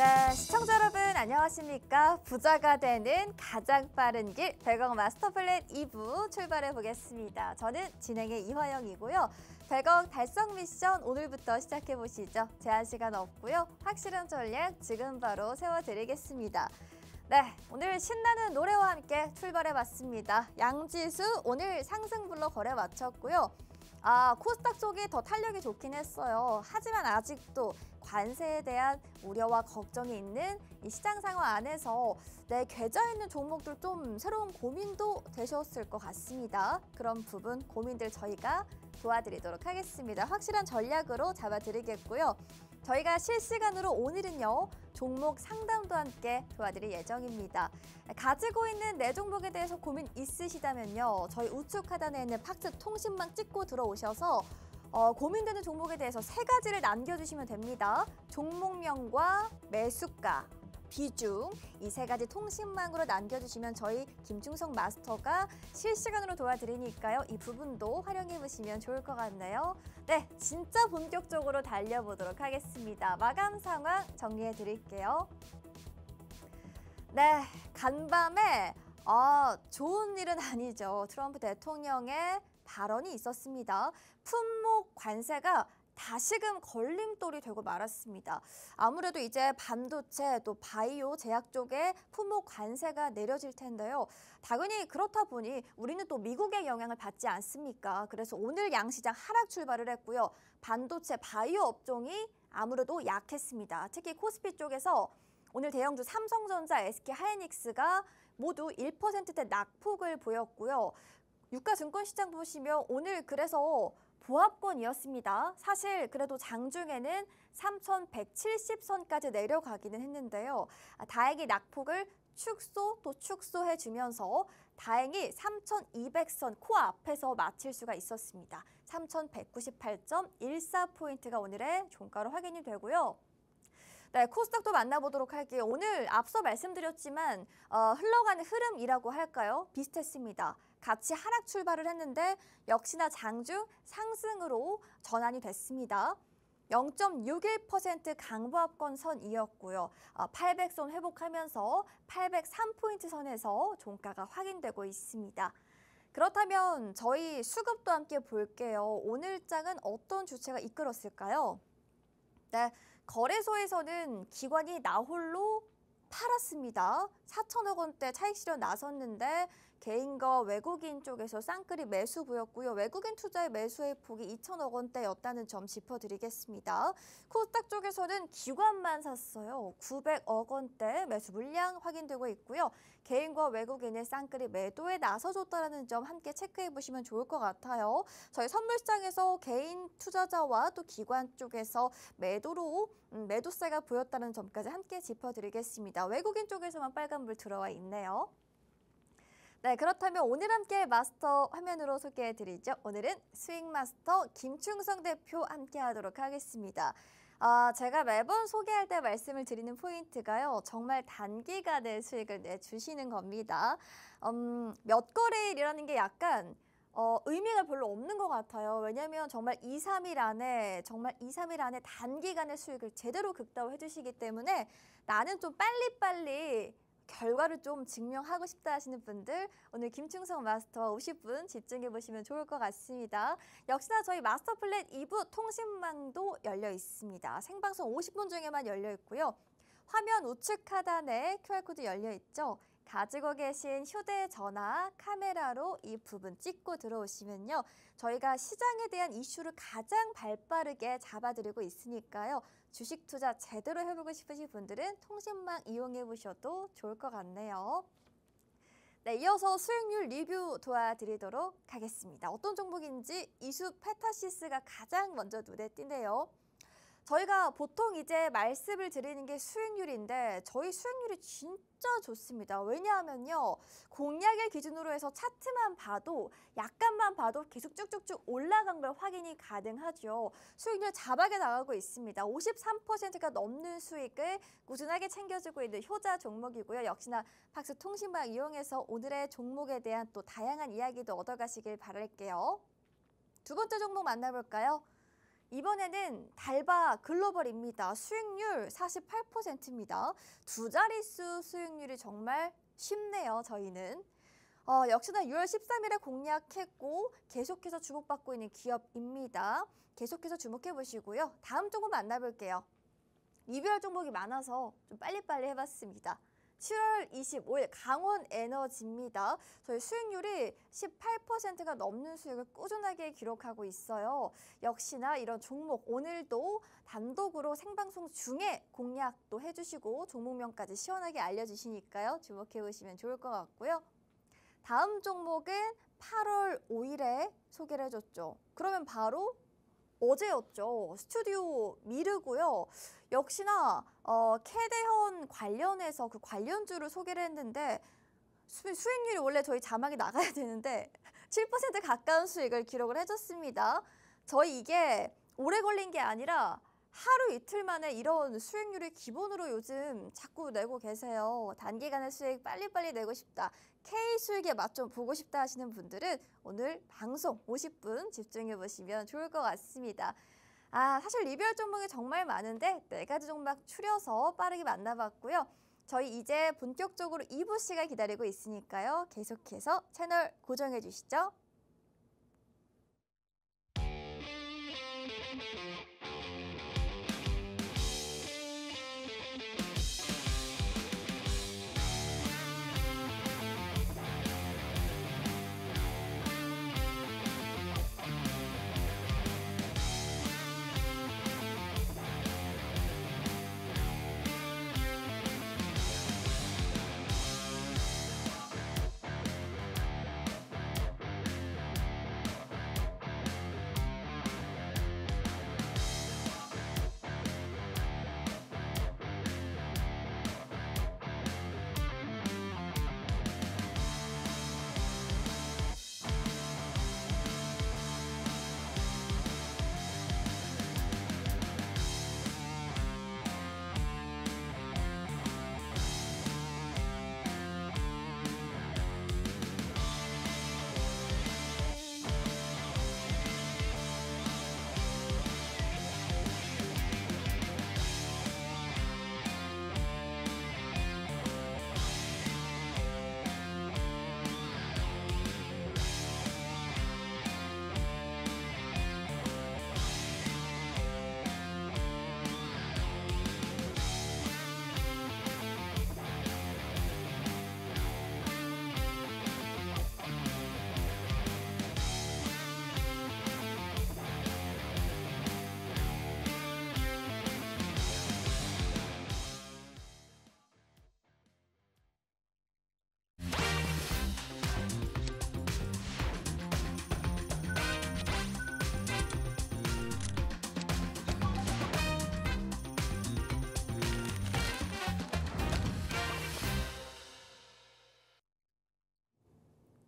네, 시청자 여러분 안녕하십니까? 부자가 되는 가장 빠른 길 백억 마스터플랜 2부 출발해 보겠습니다. 저는 진행의 이화영이고요. 백억 달성 미션 오늘부터 시작해 보시죠. 제한 시간 없고요. 확실한 전략 지금 바로 세워드리겠습니다. 네, 오늘 신나는 노래와 함께 출발해 봤습니다. 양지수 오늘 상승불로 거래 마쳤고요. 코스닥 쪽이 더 탄력이 좋긴 했어요. 하지만 아직도 관세에 대한 우려와 걱정이 있는 이 시장 상황 안에서 내 계좌에 있는 종목들 좀 새로운 고민도 되셨을 것 같습니다. 그런 부분 고민들 저희가 도와드리도록 하겠습니다. 확실한 전략으로 잡아드리겠고요. 저희가 실시간으로 오늘은요. 종목 상담도 함께 도와드릴 예정입니다. 가지고 있는 내 종목에 대해서 고민 있으시다면요. 저희 우측 하단에 있는 팍스 통신망 찍고 들어오셔서 고민되는 종목에 대해서 3가지를 남겨주시면 됩니다. 종목명과 매수가, 비중 이 3가지 통신망으로 남겨주시면 저희 김충성 마스터가 실시간으로 도와드리니까요. 이 부분도 활용해 보시면 좋을 것 같네요. 네, 진짜 본격적으로 달려보도록 하겠습니다. 마감 상황 정리해 드릴게요. 네, 간밤에 좋은 일은 아니죠. 트럼프 대통령의 발언이 있었습니다. 품목 관세가 다시금 걸림돌이 되고 말았습니다. 아무래도 이제 반도체 또 바이오 제약 쪽에 품목 관세가 내려질 텐데요. 당연히 그렇다 보니 우리는 또 미국의 영향을 받지 않습니까? 그래서 오늘 양시장 하락 출발을 했고요. 반도체 바이오 업종이 아무래도 약했습니다. 특히 코스피 쪽에서 오늘 대형주 삼성전자, SK하이닉스가 모두 1%대 낙폭을 보였고요. 유가증권시장 보시면 오늘 그래서 보합권이었습니다. 사실 그래도 장중에는 3,170선까지 내려가기는 했는데요. 다행히 낙폭을 축소해주면서 다행히 3,200선 코앞에서 마칠 수가 있었습니다. 3,198.14포인트가 오늘의 종가로 확인이 되고요. 네, 코스닥도 만나보도록 할게요. 오늘 앞서 말씀드렸지만 흘러가는 흐름이라고 할까요? 비슷했습니다. 같이 하락 출발을 했는데 역시나 장중 상승으로 전환이 됐습니다. 0.61% 강보합권 선이었고요. 800선 회복하면서 803포인트 선에서 종가가 확인되고 있습니다. 그렇다면 저희 수급도 함께 볼게요. 오늘장은 어떤 주체가 이끌었을까요? 네, 거래소에서는 기관이 나홀로 팔았습니다. 4천억 원대 차익 실현 나섰는데 개인과 외국인 쪽에서 쌍끌이 매수 보였고요. 외국인 투자의 매수의 폭이 2천억 원대였다는 점 짚어드리겠습니다. 코스닥 쪽에서는 기관만 샀어요. 900억 원대 매수 물량 확인되고 있고요. 개인과 외국인의 쌍끌이 매도에 나서줬다는 점 함께 체크해 보시면 좋을 것 같아요. 저희 선물시장에서 개인 투자자와 또 기관 쪽에서 매도로 매도세가 보였다는 점까지 함께 짚어드리겠습니다. 외국인 쪽에서만 빨간불 들어와 있네요. 네, 그렇다면 오늘 함께 마스터 화면으로 소개해드리죠. 오늘은 스윙마스터 김충성 대표 함께 하도록 하겠습니다. 제가 매번 소개할 때 말씀을 드리는 포인트가요. 정말 단기간에 수익을 내주시는 겁니다. 몇 거래일이라는 게 약간 의미가 별로 없는 것 같아요. 왜냐하면 정말 2, 3일 안에 단기간의 수익을 제대로 극대화해 주시기 때문에 나는 좀 빨리빨리 결과를 좀 증명하고 싶다 하시는 분들 오늘 김충성 마스터와 50분 집중해 보시면 좋을 것 같습니다. 역시나 저희 마스터플랜 2부 통신망도 열려 있습니다. 생방송 50분 중에만 열려 있고요. 화면 우측 하단에 QR코드 열려 있죠. 가지고 계신 휴대전화 카메라로 이 부분 찍고 들어오시면요. 저희가 시장에 대한 이슈를 가장 발빠르게 잡아드리고 있으니까요. 주식 투자 제대로 해보고 싶으신 분들은 통신망 이용해 보셔도 좋을 것 같네요. 네, 이어서 수익률 리뷰 도와드리도록 하겠습니다. 어떤 종목인지 이수 페타시스가 가장 먼저 눈에 띄네요. 저희가 보통 이제 말씀을 드리는 게 수익률인데 저희 수익률이 진짜 좋습니다. 왜냐하면요. 공략일 기준으로 해서 차트만 봐도 약간만 봐도 계속 쭉쭉쭉 올라간 걸 확인이 가능하죠. 수익률 자박에 나가고 있습니다. 53%가 넘는 수익을 꾸준하게 챙겨주고 있는 효자 종목이고요. 역시나 팍스 통신망 이용해서 오늘의 종목에 대한 또 다양한 이야기도 얻어가시길 바랄게요. 두 번째 종목 만나볼까요? 이번에는 달바 글로벌입니다. 수익률 48%입니다. 두 자릿수 수익률이 정말 쉽네요, 저희는. 역시나 6월 13일에 공략했고 계속해서 주목받고 있는 기업입니다. 계속해서 주목해 보시고요. 다음 종목 만나볼게요. 리뷰할 종목이 많아서 좀 빨리빨리 해봤습니다. 7월 25일 강원에너지입니다. 저희 수익률이 18%가 넘는 수익을 꾸준하게 기록하고 있어요. 역시나 이런 종목 오늘도 단독으로 생방송 중에 공략도 해주시고 종목명까지 시원하게 알려주시니까요. 주목해 보시면 좋을 것 같고요. 다음 종목은 8월 5일에 소개를 해줬죠. 그러면 바로 어제였죠. 스튜디오 미르고요. 역시나 캐대현 관련해서 그 관련주를 소개를 했는데 수익률이 원래 저희 자막이 나가야 되는데 7% 가까운 수익을 기록을 해줬습니다. 저희 이게 오래 걸린 게 아니라 하루 이틀 만에 이런 수익률을 기본으로 요즘 자꾸 내고 계세요. 단기간의 수익 빨리빨리 내고 싶다. K수익의 맛 좀 보고 싶다 하시는 분들은 오늘 방송 50분 집중해 보시면 좋을 것 같습니다. 사실 리뷰할 종목이 정말 많은데 4가지 종목 추려서 빠르게 만나봤고요. 저희 이제 본격적으로 2부 시간 기다리고 있으니까요. 계속해서 채널 고정해 주시죠.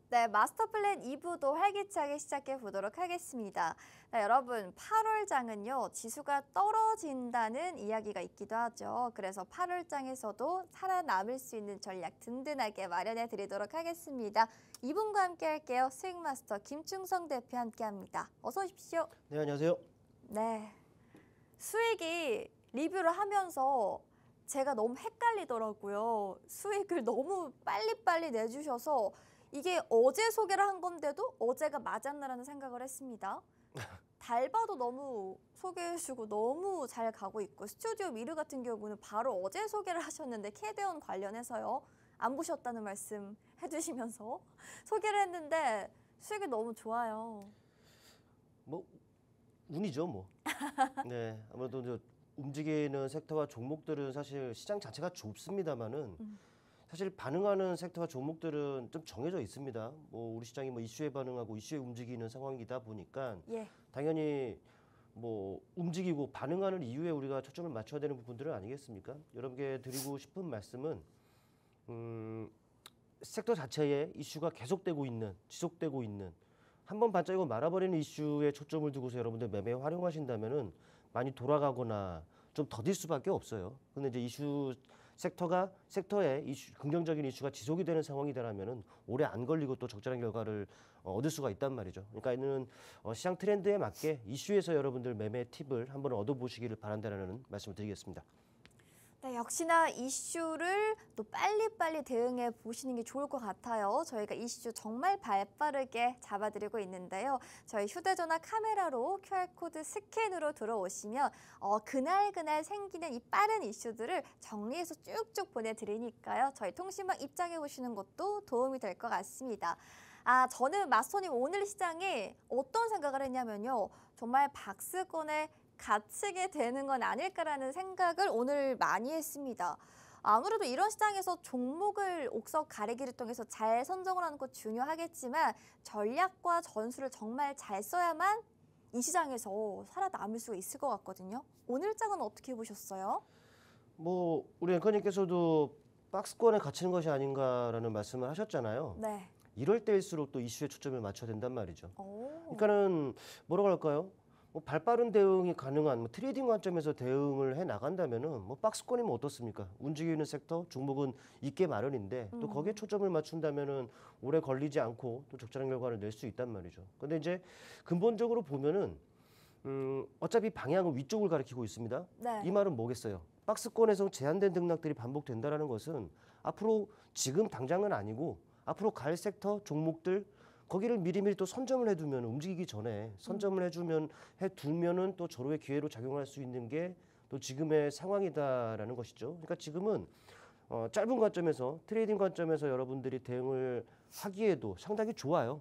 네, 마스터 플랜 2부도 활기차게 시작해 보도록 하겠습니다. 네, 여러분 8월장은요 지수가 떨어진다는 이야기가 있기도 하죠. 그래서 8월장에서도 살아남을 수 있는 전략 든든하게 마련해 드리도록 하겠습니다. 이분과 함께 할게요. 수익마스터 김충성 대표 함께 합니다. 어서 오십시오. 네, 안녕하세요. 네, 수익이 리뷰를 하면서 제가 너무 헷갈리더라고요. 수익을 너무 빨리빨리 내주셔서 이게 어제 소개를 한 건데도 어제가 맞았나라는 생각을 했습니다. 달바도 너무 소개해주고 너무 잘 가고 있고 스튜디오 미르 같은 경우는 바로 어제 소개를 하셨는데 캐대원 관련해서요. 안 보셨다는 말씀 해주시면서 소개를 했는데 수익이 너무 좋아요. 뭐 운이죠, 뭐. 네, 아무래도 이제 움직이는 섹터와 종목들은 사실 시장 자체가 좁습니다만은 사실 반응하는 섹터와 종목들은 좀 정해져 있습니다. 뭐 우리 시장이 뭐 이슈에 반응하고 이슈에 움직이는 상황이다 보니까 당연히 뭐 움직이고 반응하는 이유에 우리가 초점을 맞춰야 되는 부분들은 아니겠습니까? 여러분께 드리고 싶은 말씀은 섹터 자체에 이슈가 계속되고 있는, 지속되고 있는 한번 반짝이고 말아버리는 이슈에 초점을 두고서 여러분들 매매에 활용하신다면은 많이 돌아가거나 좀 더딜 수밖에 없어요. 근데 이제 이슈 섹터에 긍정적인 이슈가 지속이 되는 상황이라면은 오래 안 걸리고 또 적절한 결과를 얻을 수가 있단 말이죠. 그러니까 이는 시장 트렌드에 맞게 이슈에서 여러분들 매매 팁을 한번 얻어보시기를 바란다는 말씀을 드리겠습니다. 네, 역시나 이슈를 또 빨리빨리 대응해 보시는 게 좋을 것 같아요. 저희가 이슈 정말 발빠르게 잡아드리고 있는데요. 저희 휴대전화 카메라로 QR코드 스캔으로 들어오시면 그날 생기는 이 빠른 이슈들을 정리해서 쭉쭉 보내드리니까요. 저희 통신망 입장해 보시는 것도 도움이 될 것 같습니다. 저는 마스터님 오늘 시장에 어떤 생각을 했냐면요. 정말 박스권에 갇히게 되는 건 아닐까라는 생각을 오늘 많이 했습니다. 아무래도 이런 시장에서 종목을 옥석 가리기를 통해서 잘 선정을 하는 것 중요하겠지만 전략과 전술을 정말 잘 써야만 이 시장에서 살아남을 수 있을 것 같거든요. 오늘 장은 어떻게 보셨어요? 뭐 우리 앵커님께서도 박스권에 갇히는 것이 아닌가라는 말씀을 하셨잖아요. 네. 이럴 때일수록 또 이슈에 초점을 맞춰야 된단 말이죠. 오. 그러니까는 뭐라고 할까요? 뭐 발빠른 대응이 가능한 뭐 트레이딩 관점에서 대응을 해 나간다면은 뭐 박스권이면 어떻습니까? 움직이는 섹터 종목은 있게 마련인데 또 거기에 초점을 맞춘다면은 오래 걸리지 않고 또 적절한 결과를 낼 수 있단 말이죠. 근데 이제 근본적으로 보면은 어차피 방향은 위쪽을 가리키고 있습니다. 네. 이 말은 뭐겠어요? 박스권에서 제한된 등락들이 반복된다라는 것은 앞으로 지금 당장은 아니고 앞으로 갈 섹터 종목들 거기를 미리미리 또 선점을 해두면 움직이기 전에 선점을 해두면은 또 절호의 기회로 작용할 수 있는 게 또 지금의 상황이다라는 것이죠. 그러니까 지금은 짧은 관점에서 트레이딩 관점에서 여러분들이 대응을 하기에도 상당히 좋아요.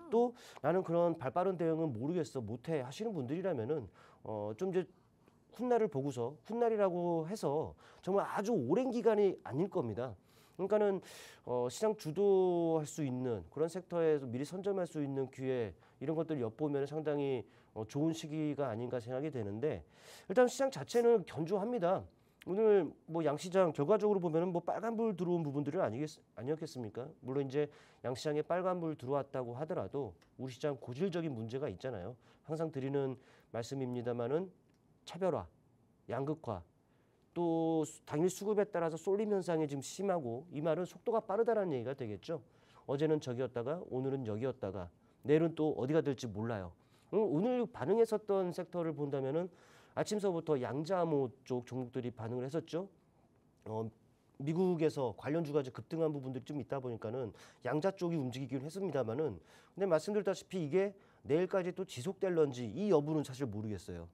또 나는 그런 발빠른 대응은 모르겠어 못해 하시는 분들이라면은 좀 이제 훗날을 보고서 훗날이라고 해서 정말 아주 오랜 기간이 아닐 겁니다. 그러니까는 시장 주도할 수 있는 그런 섹터에서 미리 선점할 수 있는 기회 이런 것들을 엿보면 상당히 좋은 시기가 아닌가 생각이 되는데 일단 시장 자체는 견조합니다. 오늘 뭐 양시장 결과적으로 보면은 뭐 빨간불 들어온 부분들은 아니었겠습니까? 물론 이제 양시장에 빨간불 들어왔다고 하더라도 우리 시장 고질적인 문제가 있잖아요. 항상 드리는 말씀입니다만은 차별화, 양극화. 또 당일 수급에 따라서 쏠림 현상이 지금 심하고 이 말은 속도가 빠르다는 얘기가 되겠죠. 어제는 저기였다가 오늘은 여기였다가 내일은 또 어디가 될지 몰라요. 오늘 반응했었던 섹터를 본다면은 아침서부터 양자암호 쪽 종목들이 반응을 했었죠. 미국에서 관련주가 급등한 부분들이 좀 있다 보니까는 양자 쪽이 움직이긴 했습니다만은 근데 말씀드렸다시피 이게 내일까지 또 지속될런지 이 여부는 사실 모르겠어요.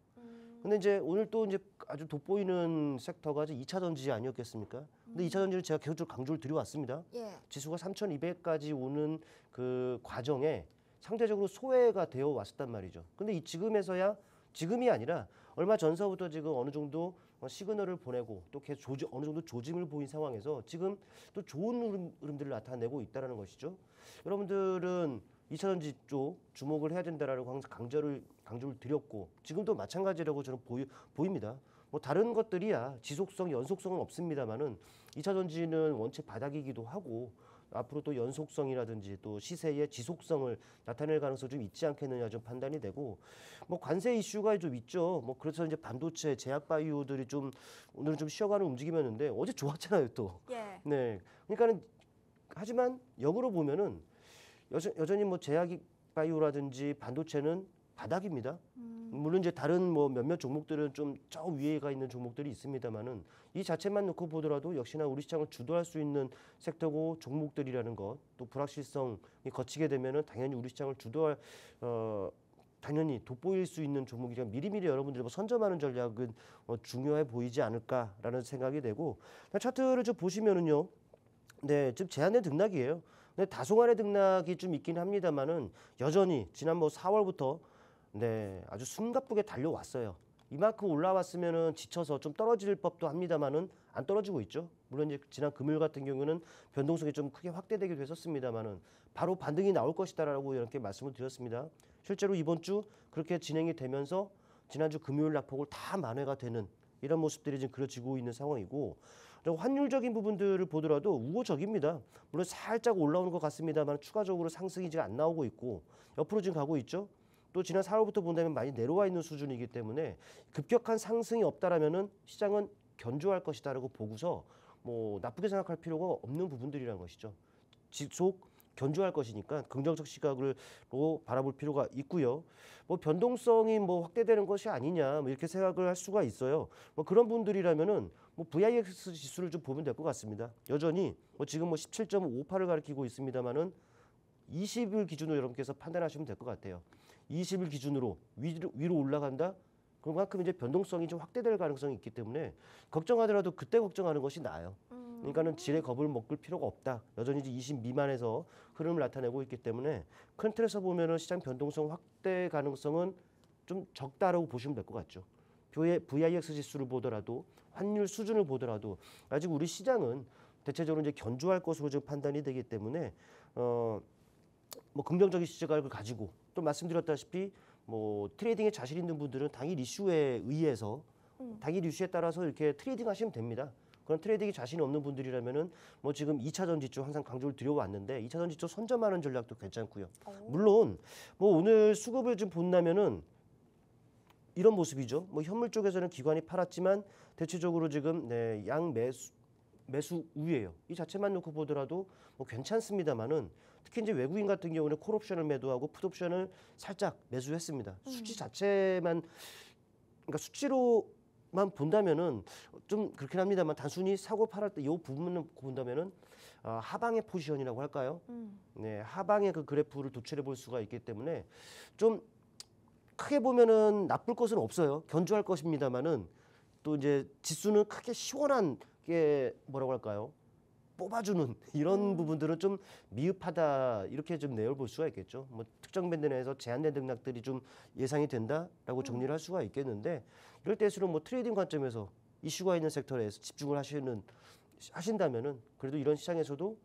근데 이제 오늘 또 이제 아주 돋보이는 섹터가 이제 2차 전지 아니었겠습니까? 근데 2차 전지를 제가 계속 강조를 드려왔습니다. 예. 지수가 3,200까지 오는 그 과정에 상대적으로 소외가 되어 왔었단 말이죠. 근데 이 지금에서야 지금이 아니라 얼마 전서부터 지금 어느 정도 시그널을 보내고 또 계속 어느 정도 조짐을 보인 상황에서 지금 또 좋은 흐름들을 나타내고 있다는 것이죠. 여러분들은 2차 전지 쪽 주목을 해야 된다라고 항상 강조를 드렸고 지금도 마찬가지라고 저는 보입니다. 뭐 다른 것들이야 지속성, 연속성은 없습니다만은 2차 전지는 원체 바닥이기도 하고 앞으로 또 연속성이라든지 또 시세의 지속성을 나타낼 가능성이 좀 있지 않겠느냐 좀 판단이 되고 뭐 관세 이슈가 좀 있죠. 뭐 그래서 이제 반도체, 제약 바이오들이 좀 오늘은 좀 쉬어가는 움직임이었는데 어제 좋았잖아요 또. 예. 네. 그러니까는 하지만 역으로 보면은 여전히 뭐 제약 바이오라든지 반도체는 바닥입니다. 물론 이제 다른 뭐 몇몇 종목들은 좀 저 위에가 있는 종목들이 있습니다만은 이 자체만 놓고 보더라도 역시나 우리 시장을 주도할 수 있는 섹터고 종목들이라는 것, 또 불확실성이 거치게 되면은 당연히 우리 시장을 주도할 당연히 돋보일 수 있는 종목이라 미리미리 여러분들이 뭐 선점하는 전략은 중요해 보이지 않을까라는 생각이 되고 차트를 좀 보시면은요, 네, 지금 제한된 등락이에요. 근데 다소간의 등락이 좀 있긴 합니다만은 여전히 지난 뭐 4월부터 네, 아주 숨가쁘게 달려왔어요. 이만큼 올라왔으면은 지쳐서 좀 떨어질 법도 합니다만은 안 떨어지고 있죠. 물론 이제 지난 금요일 같은 경우는 변동성이 좀 크게 확대되기도 했었습니다만은 바로 반등이 나올 것이다라고 이렇게 말씀을 드렸습니다. 실제로 이번 주 그렇게 진행이 되면서 지난주 금요일 낙폭을 다 만회가 되는 이런 모습들이 지금 그려지고 있는 상황이고 환율적인 부분들을 보더라도 우호적입니다. 물론 살짝 올라오는 것 같습니다만 추가적으로 상승이 지금 안 나오고 있고 옆으로 지금 가고 있죠. 또 지난 4월부터 본다면 많이 내려와 있는 수준이기 때문에 급격한 상승이 없다라면은 시장은 견조할 것이다라고 보고서 뭐 나쁘게 생각할 필요가 없는 부분들이라는 것이죠. 지속 견조할 것이니까 긍정적 시각으로 바라볼 필요가 있고요. 뭐 변동성이 뭐 확대되는 것이 아니냐 뭐 이렇게 생각을 할 수가 있어요. 뭐 그런 분들이라면은 뭐 VIX 지수를 좀 보면 될 것 같습니다. 여전히 뭐 지금 뭐 17.58을 가리키고 있습니다만은 20일 기준으로 여러분께서 판단하시면 될 것 같아요. 20일 기준으로 위로 올라간다? 그만큼 이제 변동성이 좀 확대될 가능성이 있기 때문에 걱정하더라도 그때 걱정하는 것이 나아요. 그러니까는 지레 겁을 먹을 필요가 없다. 여전히 이제 20 미만에서 흐름을 나타내고 있기 때문에 큰 틀에서 보면은 시장 변동성 확대 가능성은 좀 적다라고 보시면 될 것 같죠. VIX 지수를 보더라도 환율 수준을 보더라도 아직 우리 시장은 대체적으로 이제 견조할 것으로 지금 판단이 되기 때문에 뭐 긍정적인 시각을 가지고 또 말씀드렸다시피 뭐 트레이딩에 자신 있는 분들은 당일 이슈에 의해서 당일 이슈에 따라서 이렇게 트레이딩 하시면 됩니다. 그런 트레이딩이 자신이 없는 분들이라면은 뭐 지금 2차 전지 쪽 항상 강조를 드려왔는데 2차 전지 쪽 선점하는 전략도 괜찮고요. 물론 뭐 오늘 수급을 좀 본다면은 이런 모습이죠. 뭐 현물 쪽에서는 기관이 팔았지만 대체적으로 지금 양 매수 우위예요. 이 자체만 놓고 보더라도 뭐 괜찮습니다만은 특히 이제 외국인 같은 경우는 콜옵션을 매도하고 풋옵션을 살짝 매수했습니다. 수치 자체만 그러니까 수치로만 본다면은 좀 그렇긴 합니다만 단순히 사고 팔을 때 이 부분을 본다면은 하방의 포지션이라고 할까요? 네, 하방의 그 그래프를 도출해 볼 수가 있기 때문에 좀 크게 보면은 나쁠 것은 없어요. 견조할 것입니다만은 또 이제 지수는 크게 시원한 게 뭐라고 할까요? 뽑아주는 이런 부분들은 좀 미흡하다 이렇게 좀 내용을 볼 수가 있겠죠. 뭐 특정 밴드 내에서 제한된 등락들이 좀 예상이 된다라고 정리를 할 수가 있겠는데 이럴 때일수록 뭐 트레이딩 관점에서 이슈가 있는 섹터에 집중을 하신다면은 그래도 이런 시장에서도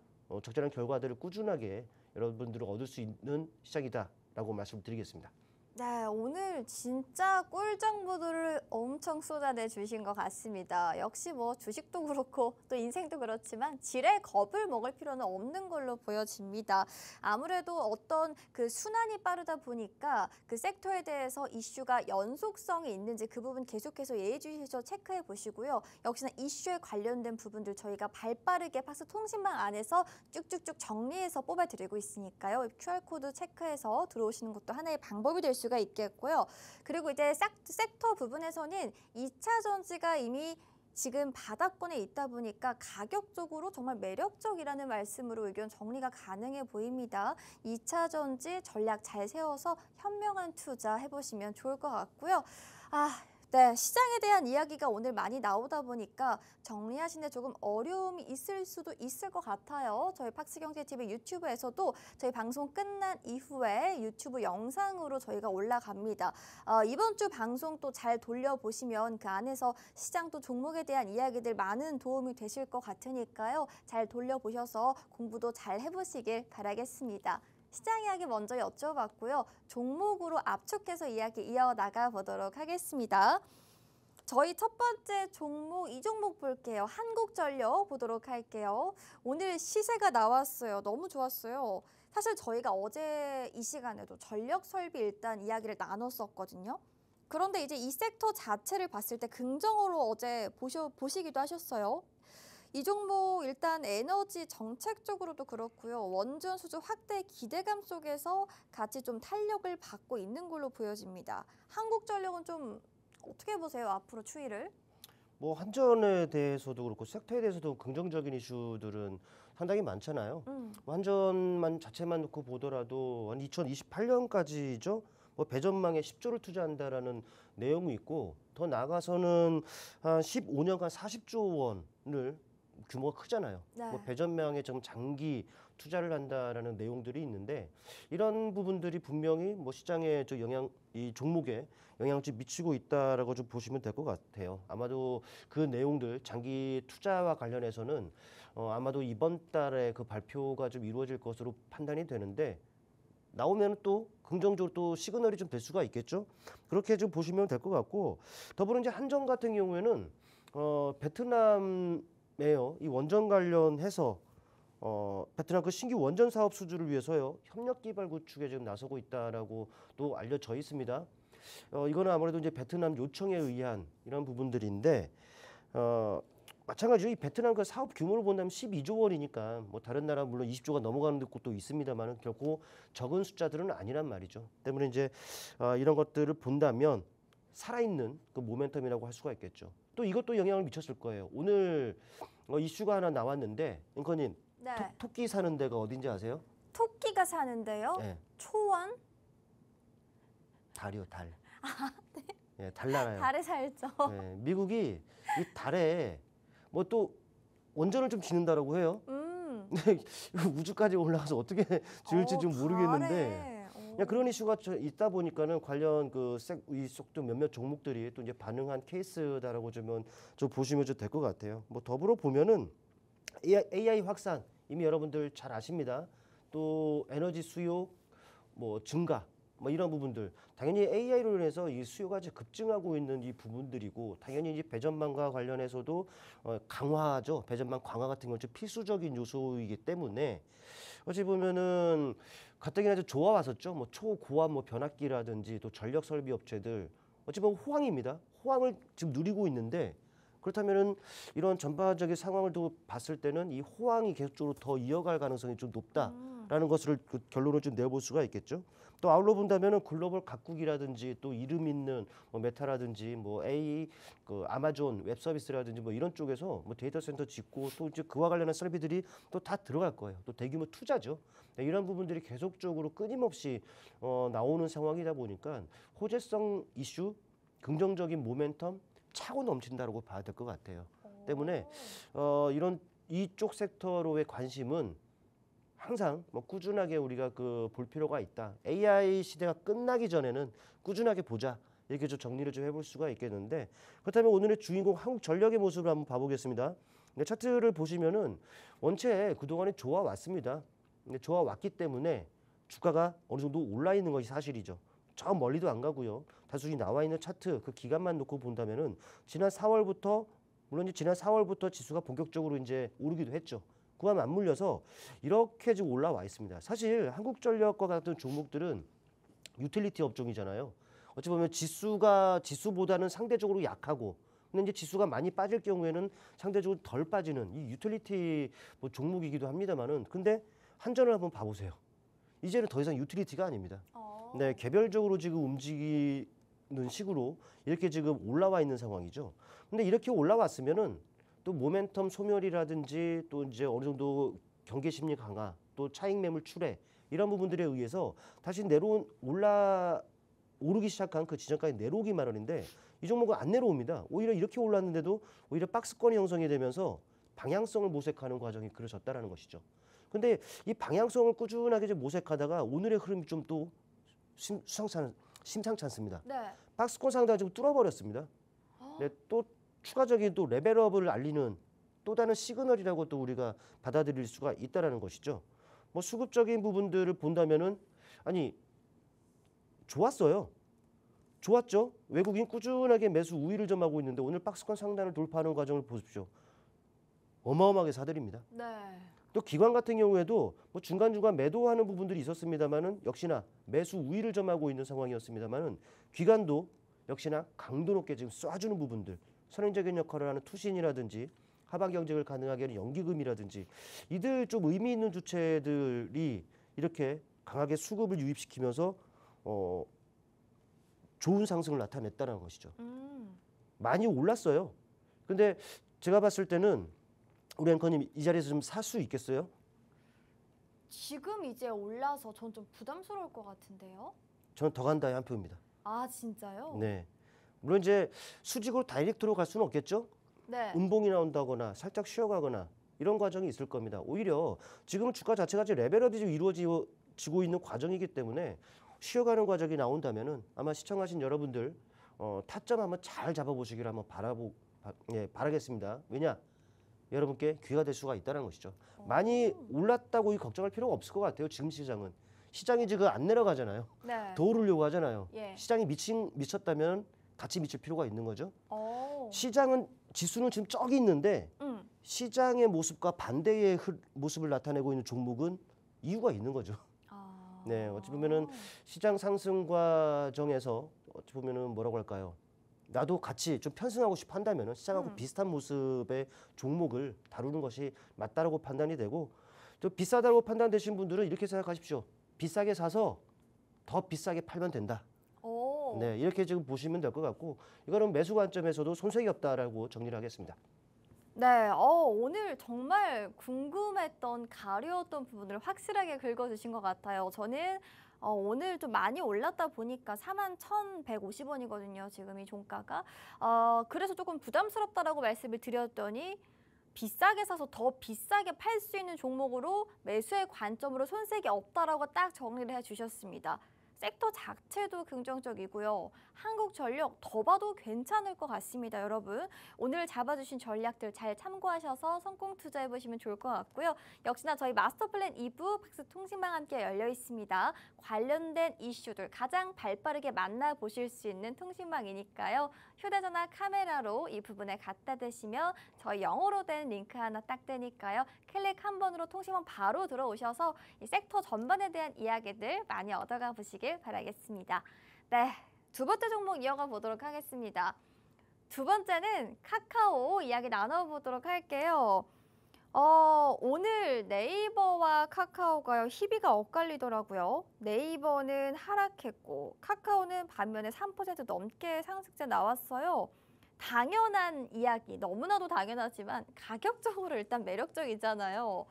적절한 결과들을 꾸준하게 여러분들은 얻을 수 있는 시장이다라고 말씀드리겠습니다. 네, 오늘 진짜 꿀 정보들을 엄청 쏟아내 주신 것 같습니다. 역시 뭐 주식도 그렇고 또 인생도 그렇지만 지레 겁을 먹을 필요는 없는 걸로 보여집니다. 아무래도 어떤 그 순환이 빠르다 보니까 그 섹터에 대해서 이슈가 연속성이 있는지 그 부분 계속해서 예의주시해서 체크해 보시고요. 역시나 이슈에 관련된 부분들 저희가 발빠르게 박스 통신망 안에서 쭉쭉쭉 정리해서 뽑아드리고 있으니까요. QR코드 체크해서 들어오시는 것도 하나의 방법이 될 수가 있겠고요. 그리고 이제 섹터 부분에서는 2차 전지가 이미 지금 바닥권에 있다 보니까 가격적으로 정말 매력적이라는 말씀으로 의견 정리가 가능해 보입니다. 2차 전지 전략 잘 세워서 현명한 투자 해보시면 좋을 것 같고요. 네, 시장에 대한 이야기가 오늘 많이 나오다 보니까 정리하시는데 조금 어려움이 있을 수도 있을 것 같아요. 저희 팍스경제TV 유튜브에서도 저희 방송 끝난 이후에 유튜브 영상으로 저희가 올라갑니다. 이번 주 방송 또 잘 돌려보시면 그 안에서 시장 또 종목에 대한 이야기들 많은 도움이 되실 것 같으니까요. 잘 돌려보셔서 공부도 잘 해보시길 바라겠습니다. 시장 이야기 먼저 여쭤봤고요. 종목으로 압축해서 이야기 이어나가 보도록 하겠습니다. 저희 첫 번째 종목, 이 종목 볼게요. 한국전력 보도록 할게요. 오늘 시세가 나왔어요. 너무 좋았어요. 사실 저희가 어제 이 시간에도 전력 설비 일단 이야기를 나눴었거든요. 그런데 이제 이 섹터 자체를 봤을 때 긍정으로 어제 보시기도 하셨어요. 이 종목 일단 에너지 정책적으로도 그렇고요. 원전 수주 확대 기대감 속에서 같이 좀 탄력을 받고 있는 걸로 보여집니다. 한국전력은 좀 어떻게 보세요? 앞으로 추이를? 뭐 한전에 대해서도 그렇고 섹터에 대해서도 긍정적인 이슈들은 상당히 많잖아요. 한전만 자체만 놓고 보더라도 한 2028년까지죠. 뭐 배전망에 10조를 투자한다라는 내용이 있고 더 나아가서는 한 15년간 40조 원을 규모가 크잖아요. 네. 뭐 배전망에 좀 장기 투자를 한다라는 내용들이 있는데 이런 부분들이 분명히 뭐 시장에 이 종목에 영향을 좀 미치고 있다라고 좀 보시면 될 것 같아요. 아마도 그 내용들 장기 투자와 관련해서는 아마도 이번 달에 그 발표가 좀 이루어질 것으로 판단이 되는데 나오면 또 긍정적으로 또 시그널이 좀 될 수가 있겠죠. 그렇게 좀 보시면 될 것 같고 더불어 이제 한전 같은 경우에는 베트남에요. 이 원전 관련해서 베트남 그 신규 원전 사업 수주를 위해서요 협력 기반 구축에 지금 나서고 있다라고 또 알려져 있습니다. 이거는 아무래도 이제 베트남 요청에 의한 이런 부분들인데 마찬가지로 이 베트남 그 사업 규모를 본다면 12조 원이니까 뭐 다른 나라 물론 20조가 넘어가는 곳도 있습니다만은 결코 적은 숫자들은 아니란 말이죠. 때문에 이제 이런 것들을 본다면 살아있는 그 모멘텀이라고 할 수가 있겠죠. 또 이것도 영향을 미쳤을 거예요. 오늘 이슈가 하나 나왔는데 앵커님 네. 토끼 사는 데가 어딘지 아세요? 토끼가 사는데요. 네, 초원? 달이요, 달. 네, 달 나라요. 달에 살죠. 네, 미국이 이 달에 뭐 또 원전을 좀 짓는다라고 해요. 근데 우주까지 올라가서 어떻게 지을지 좀 모르겠는데 그냥 그런 이슈가 있다 보니까는 관련 이쪽도 몇몇 종목들이 또 이제 반응한 케이스다라고 좀 보시면 좀 될 것 같아요. 뭐 더불어 보면은 AI 확산 이미 여러분들 잘 아십니다. 또 에너지 수요 뭐 증가 뭐 이런 부분들 당연히 AI로 인해서 이 수요가 이제 급증하고 있는 이 부분들이고 당연히 이제 배전망과 관련해서도 강화죠. 배전망 강화 같은 건 좀 필수적인 요소이기 때문에 어찌 보면은 가뜩이나 이제 좋아 왔었죠. 뭐 초고압 뭐 변압기라든지 또 전력 설비 업체들 어찌 보면 호황입니다. 호황을 지금 누리고 있는데 그렇다면은 이런 전반적인 상황을 또 봤을 때는 이 호황이 계속적으로 더 이어갈 가능성이 좀 높다라는 것을 그 결론을 좀 내볼 수가 있겠죠. 또 아울러 본다면은 글로벌 각국이라든지 또 이름 있는 뭐 메타라든지 뭐 그 아마존 웹 서비스라든지 뭐 이런 쪽에서 뭐 데이터 센터 짓고 또 이제 그와 관련한 설비들이 또 다 들어갈 거예요. 또 대규모 투자죠. 네, 이런 부분들이 계속적으로 끊임없이 나오는 상황이다 보니까 호재성 이슈, 긍정적인 모멘텀 차고 넘친다라고 봐야 될 것 같아요. 때문에 이런 이쪽 섹터로의 관심은 항상 뭐 꾸준하게 우리가 볼 필요가 있다. AI 시대가 끝나기 전에는 꾸준하게 보자. 이렇게 좀 정리를 좀 해볼 수가 있겠는데 그렇다면 오늘의 주인공 한국전력의 모습을 한번 봐보겠습니다. 근데 차트를 보시면은 원체 그동안에 좋아 왔습니다. 근데 좋아 왔기 때문에 주가가 어느 정도 올라 있는 것이 사실이죠. 저 멀리도 안 가고요. 다수히 나와 있는 차트 그 기간만 놓고 본다면은 지난 4월부터 물론 지난 4월부터 지수가 본격적으로 이제 오르기도 했죠. 그와 맞물려서 이렇게 지금 올라와 있습니다. 사실 한국전력과 같은 종목들은 유틸리티 업종이잖아요. 어찌 보면 지수보다는 상대적으로 약하고 근데 이제 지수가 많이 빠질 경우에는 상대적으로 덜 빠지는 이 유틸리티 뭐 종목이기도 합니다만은 근데 한전을 한번 봐보세요. 이제는 더 이상 유틸리티가 아닙니다. 네, 개별적으로 지금 움직이는 식으로 이렇게 지금 올라와 있는 상황이죠. 근데 이렇게 올라왔으면은 또 모멘텀 소멸이라든지 또 이제 어느 정도 경계 심리 강화, 또 차익 매물 출회 이런 부분들에 의해서 다시 오르기 시작한 그 지점까지 내려오기 마련인데 이 종목은 안 내려옵니다. 오히려 이렇게 올랐는데도 오히려 박스권이 형성이 되면서 방향성을 모색하는 과정이 그려졌다라는 것이죠. 근데 이 방향성을 꾸준하게 이제 모색하다가 오늘의 흐름이 좀 또 심상치 않습니다. 네. 박스권 상단을 지금 뚫어버렸습니다. 네, 또 추가적인 또 레벨업을 알리는 또 다른 시그널이라고 또 우리가 받아들일 수가 있다라는 것이죠. 뭐 수급적인 부분들을 본다면은 아니 좋았어요. 좋았죠. 외국인 꾸준하게 매수 우위를 점하고 있는데 오늘 박스권 상단을 돌파하는 과정을 보십시오. 어마어마하게 사들입니다. 네. 또 기관 같은 경우에도 뭐 중간중간 매도하는 부분들이 있었습니다만은 역시나 매수 우위를 점하고 있는 상황이었습니다만은 기관도 역시나 강도 높게 지금 쏴주는 부분들 선행적인 역할을 하는 투신이라든지 하방 경쟁을 가능하게 하는 연기금이라든지 이들 좀 의미 있는 주체들이 이렇게 강하게 수급을 유입시키면서 좋은 상승을 나타냈다는 것이죠. 많이 올랐어요. 근데 제가 봤을 때는 우리 앵커님 이 자리에서 좀 살 수 있겠어요? 지금 이제 올라서 전 좀 부담스러울 것 같은데요. 저는 더 간다의 한 표입니다. 아 진짜요? 네. 물론 이제 수직으로 다이렉트로 갈 수는 없겠죠. 네. 음봉이 나온다거나 살짝 쉬어가거나 이런 과정이 있을 겁니다. 오히려 지금은 주가 자체가 이제 레벨업이 좀 이루어지고 있는 과정이기 때문에 쉬어가는 과정이 나온다면은 아마 시청하신 여러분들 타점 한번 잘 잡아보시기를 한번 바라겠습니다. 왜냐? 여러분께 기회가 될 수가 있다는 것이죠. 많이 올랐다고 걱정할 필요가 없을 것 같아요. 지금 시장이 지금 안 내려가잖아요. 네. 더 오르려고 하잖아요. 예. 시장이 미쳤다면 같이 미칠 필요가 있는 거죠. 오. 지수는 지금 저기 있는데 시장의 모습과 반대의 모습을 나타내고 있는 종목은 이유가 있는 거죠. 아. 네, 어찌 보면은 시장 상승 과정에서 어찌 보면은 뭐라고 할까요? 나도 같이 좀 편승하고 싶어 한다면은 시장하고 비슷한 모습의 종목을 다루는 것이 맞다라고 판단이 되고 또 비싸다고 판단되신 분들은 이렇게 생각하십시오. 비싸게 사서 더 비싸게 팔면 된다. 오. 네, 이렇게 지금 보시면 될 것 같고 이거는 매수 관점에서도 손색이 없다라고 정리를 하겠습니다. 네, 오늘 정말 궁금했던 가려웠던 부분을 확실하게 긁어주신 것 같아요. 저는 오늘 좀 많이 올랐다 보니까 41,150원이거든요. 지금 이 종가가. 그래서 조금 부담스럽다라고 말씀을 드렸더니 비싸게 사서 더 비싸게 팔 수 있는 종목으로 매수의 관점으로 손색이 없다라고 딱 정리를 해주셨습니다. 섹터 자체도 긍정적이고요. 한국전력 더 봐도 괜찮을 것 같습니다, 여러분. 오늘 잡아주신 전략들 잘 참고하셔서 성공 투자해보시면 좋을 것 같고요. 역시나 저희 마스터플랜 2부 팍스통신방 함께 열려 있습니다. 관련된 이슈들 가장 발빠르게 만나보실 수 있는 통신방이니까요. 휴대전화 카메라로 이 부분에 갖다 대시면 저희 영어로 된 링크 하나 딱 되니까요. 클릭 한 번으로 통신방 바로 들어오셔서 이 섹터 전반에 대한 이야기들 많이 얻어가 보시길 바라겠습니다. 네, 두 번째 종목 이어가 보도록 하겠습니다. 두 번째는 카카오 이야기 나눠보도록 할게요. 오늘 네이버와 카카오가 희비가 엇갈리더라고요. 네이버는 하락했고 카카오는 반면에 3% 넘게 상승세 나왔어요. 당연한 이야기, 너무나도 당연하지만 가격적으로 일단 매력적이잖아요.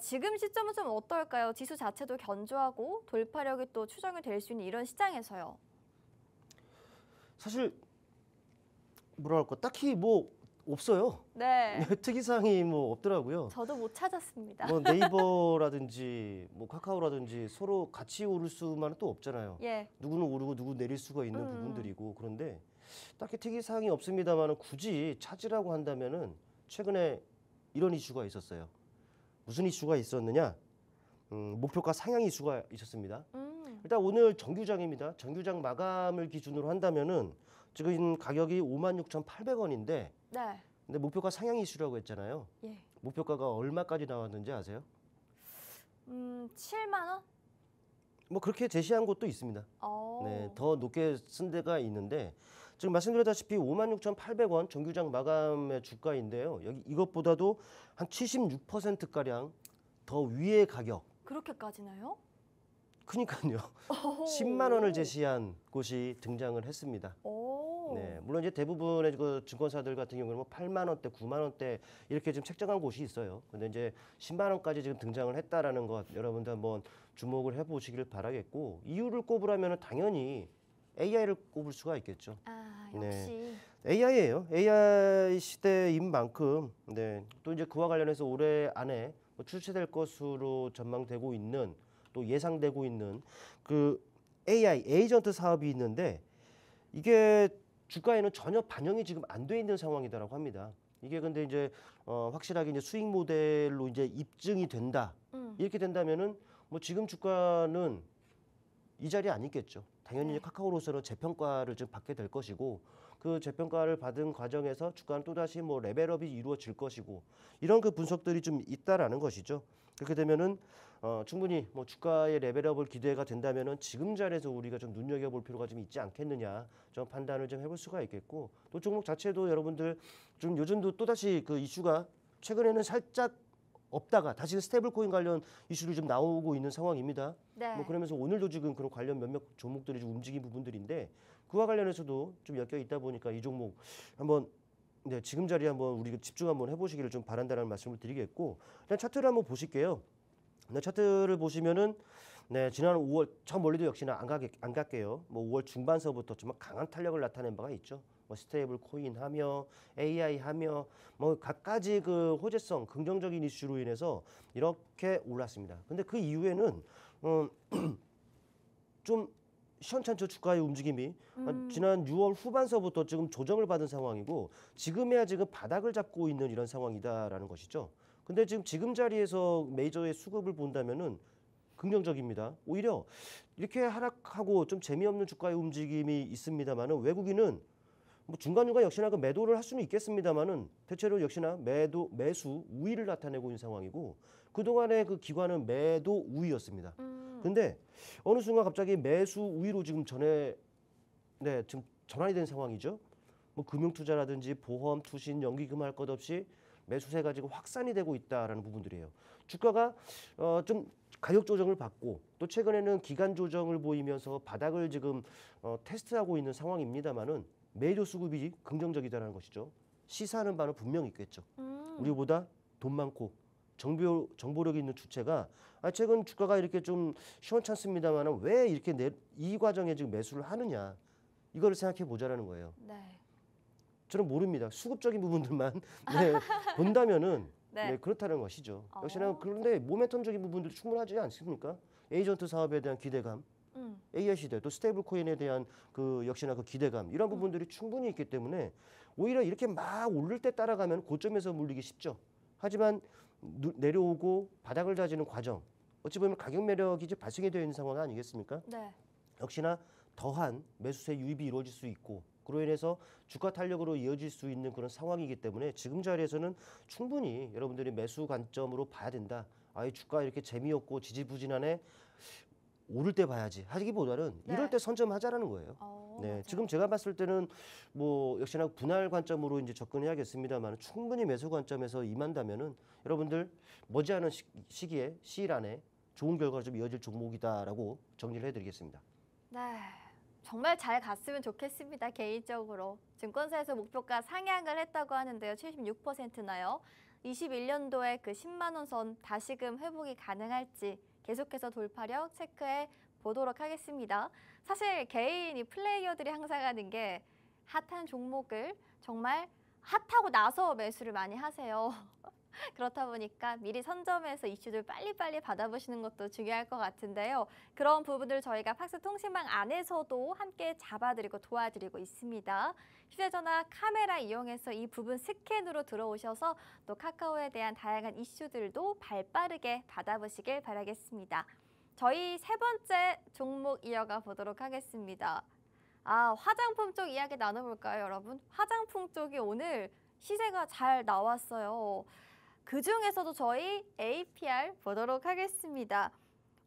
지금 시점은 좀 어떨까요? 지수 자체도 견조하고 돌파력이 또 추정이 될 수 있는 이런 시장에서요. 사실 뭐랄까 딱히 뭐 없어요. 네. 특이사항이 뭐 없더라고요. 저도 못 찾았습니다. 뭐 네이버라든지 뭐 카카오라든지 서로 같이 오를 수만은 또 없잖아요. 예. 누구는 오르고 누구 내릴 수가 있는 부분들이고 그런데 딱히 특이사항이 없습니다만은 굳이 찾으라고 한다면은 최근에 이런 이슈가 있었어요. 무슨 이슈가 있었느냐? 목표가 상향 이슈가 있었습니다. 일단 오늘 정규장입니다. 정규장 마감을 기준으로 한다면은 지금 가격이 56,800원인데 네. 근데 목표가 상향 이슈라고 했잖아요. 예. 목표가가 얼마까지 나왔는지 아세요? 7만 원? 뭐 그렇게 제시한 곳도 있습니다. 네, 더 높게 쓴 데가 있는데 지금 말씀드렸다시피 56,800원 정규장 마감의 주가인데요. 여기 이것보다도 한 76%가량 더 위의 가격. 그렇게까지나요? 그러니까요. 10만 원을 제시한 곳이 등장을 했습니다. 네, 물론 이제 대부분의 그 증권사들 같은 경우는 뭐 8만 원대, 9만 원대 이렇게 좀 책정한 곳이 있어요. 근데 이제 10만 원까지 지금 등장을 했다라는 것 여러분들 한번 주목을 해보시길 바라겠고 이유를 꼽으라면 당연히 AI를 꼽을 수가 있겠죠. 역시. AI예요. AI 시대인 만큼 또 이제 그와 관련해서 올해 안에 뭐 출시될 것으로 전망되고 있는 또 예상되고 있는 그 AI 에이전트 사업이 있는데 이게 주가에는 전혀 반영이 지금 안 돼 있는 상황이다라고 합니다. 이게 근데 이제 확실하게 이제 수익 모델로 이제 입증이 된다. 이렇게 된다면은 뭐 지금 주가는 이 자리에 안 있겠죠. 당연히 카카오로서는 재평가를 좀 받게 될 것이고 그 재평가를 받은 과정에서 주가는 또다시 뭐 레벨업이 이루어질 것이고 이런 그 분석들이 좀 있다라는 것이죠. 그렇게 되면은 충분히 뭐 주가의 레벨업을 기대가 된다면은 지금 자리에서 우리가 좀 눈여겨볼 필요가 좀 있지 않겠느냐 좀 판단을 좀 해볼 수가 있겠고 또 종목 자체도 여러분들 좀 요즘도 또다시 그 이슈가 최근에는 살짝 없다가 다시 스테이블 코인 관련 이슈를 좀 나오고 있는 상황입니다. 네. 뭐 그러면서 오늘도 지금 그런 관련 몇몇 종목들이 좀 움직인 부분들인데 그와 관련해서도 좀 엮여 있다 보니까 이 종목 한번 지금 자리에 한번 우리 집중 한번 해보시기를 좀 바란다는 말씀을 드리겠고 일단 차트를 한번 보실게요. 차트를 보시면은 지난 5월 저 멀리도 역시나 안 갈게요. 뭐 5월 중반서부터 좀 강한 탄력을 나타낸 바가 있죠. 뭐 스테이블 코인 하며 AI 하며 뭐 갖가지 그 호재성 긍정적인 이슈로 인해서 이렇게 올랐습니다. 근데 그 이후에는 좀 시원찮죠. 주가의 움직임이 지난 6월 후반서부터 지금 조정을 받은 상황이고 지금에야 지금 바닥을 잡고 있는 이런 상황이다라는 것이죠. 근데 지금 자리에서 메이저의 수급을 본다면은 긍정적입니다. 오히려 이렇게 하락하고 좀 재미없는 주가의 움직임이 있습니다만은 외국인은 뭐 중간중간 역시나 그 매도를 할 수는 있겠습니다만은 대체로 역시나 매수 우위를 나타내고 있는 상황이고 그동안의 그 기관은 매도 우위였습니다. 근데 어느 순간 갑자기 매수 우위로 지금 지금 전환이 된 상황이죠. 뭐 금융투자라든지 보험, 투신, 연기금 할 것 없이 매수세가 지금 확산이 되고 있다라는 부분들이에요. 주가가 좀 가격 조정을 받고 또 최근에는 기간 조정을 보이면서 바닥을 지금 테스트하고 있는 상황입니다만은 매도 수급이 긍정적이다라는 것이죠. 시사하는 바는 분명히 있겠죠. 우리보다 돈 많고 정보력이 있는 주체가 최근 주가가 이렇게 좀 시원찮습니다만은 왜 이렇게 이 과정에 지금 매수를 하느냐 이거를 생각해 보자라는 거예요. 네. 저는 모릅니다. 수급적인 부분들만 네, 본다면은 네. 네, 그렇다는 것이죠. 어. 역시나 그런데 모멘텀적인 부분들도 충분하지 않습니까? 에이전트 사업에 대한 기대감, AI 시대 또 스테이블 코인에 대한 그 역시나 그 기대감 이런 부분들이 충분히 있기 때문에 오히려 이렇게 막 오를 때 따라가면 고점에서 물리기 쉽죠. 하지만 내려오고 바닥을 다지는 과정 어찌 보면 가격 매력이 이제 발생이 되어 있는 상황 아니겠습니까? 네. 역시나 더한 매수세 유입이 이루어질 수 있고 그로 인해서 주가 탄력으로 이어질 수 있는 그런 상황이기 때문에 지금 자리에서는 충분히 여러분들이 매수 관점으로 봐야 된다. 이 주가 이렇게 재미없고 지지부진하네. 오를 때 봐야지 하기보다는 네. 이럴 때 선점하자라는 거예요. 네, 맞아요. 지금 제가 봤을 때는 뭐 역시나 분할 관점으로 이제 접근해야겠습니다만 충분히 매수 관점에서 임한다면은 여러분들 머지않은 시기에 시일 안에 좋은 결과가 좀 이어질 종목이다라고 정리를 해드리겠습니다. 네. 정말 잘 갔으면 좋겠습니다. 개인적으로. 증권사에서 목표가 상향을 했다고 하는데요. 76%나요. 21년도에 그 10만 원 선 다시금 회복이 가능할지 계속해서 돌파력 체크해 보도록 하겠습니다. 사실 개인이 플레이어들이 항상 하는 게 핫한 종목을 정말 핫하고 나서 매수를 많이 하세요. 그렇다 보니까 미리 선점해서 이슈들 빨리빨리 받아보시는 것도 중요할 것 같은데요. 그런 부분들 저희가 팍스통신망 안에서도 함께 잡아드리고 도와드리고 있습니다. 휴대전화 카메라 이용해서 이 부분 스캔으로 들어오셔서 또 카카오에 대한 다양한 이슈들도 발빠르게 받아보시길 바라겠습니다. 저희 세 번째 종목 이어가 보도록 하겠습니다. 화장품 쪽 이야기 나눠볼까요, 여러분? 화장품 쪽이 오늘 시세가 잘 나왔어요. 그 중에서도 저희 APR 보도록 하겠습니다.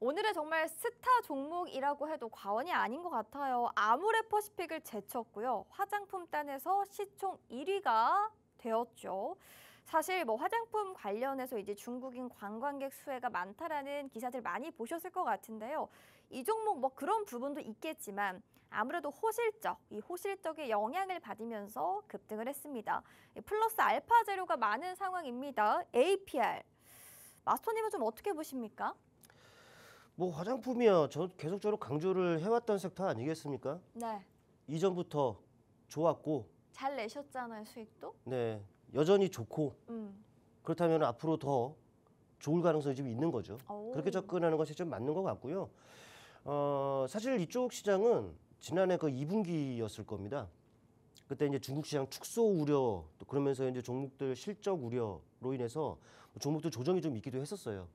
오늘의 정말 스타 종목이라고 해도 과언이 아닌 것 같아요. 아모레퍼시픽을 제쳤고요. 화장품 단에서 시총 1위가 되었죠. 사실 뭐 화장품 관련해서 이제 중국인 관광객 수혜가 많다라는 기사들 많이 보셨을 것 같은데요. 이 종목 뭐 그런 부분도 있겠지만 아무래도 이 호실적의 영향을 받으면서 급등을 했습니다. 플러스 알파 재료가 많은 상황입니다. APR. 마스터님은 좀 어떻게 보십니까? 뭐 화장품이야 저 계속적으로 강조를 해왔던 섹터 아니겠습니까? 네. 이전부터 좋았고 잘 내셨잖아요, 수익도. 네 여전히 좋고 그렇다면 앞으로 더 좋을 가능성이 좀 있는 거죠. 오. 그렇게 접근하는 것이 좀 맞는 것 같고요. 사실 이쪽 시장은 지난해 그 2분기였을 겁니다. 그때 이제 중국 시장 축소 우려 또 그러면서 이제 종목들 실적 우려로 인해서 종목들 조정이 좀 있기도 했었어요.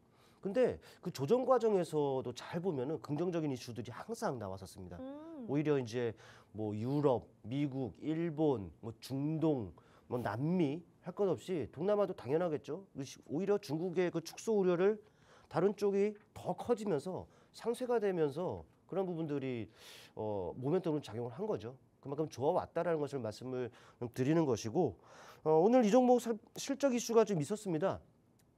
근데 그 조정 과정에서도 잘 보면은 긍정적인 이슈들이 항상 나왔었습니다. 오히려 이제 뭐 유럽, 미국, 일본, 뭐 중동, 뭐 남미 할 것 없이 동남아도 당연하겠죠. 오히려 중국의 그 축소 우려를 다른 쪽이 더 커지면서 상쇄가 되면서 그런 부분들이 모멘텀으로 작용을 한 거죠. 그만큼 좋아왔다라는 것을 말씀을 드리는 것이고 오늘 이 종목 실적 이슈가 좀 있었습니다.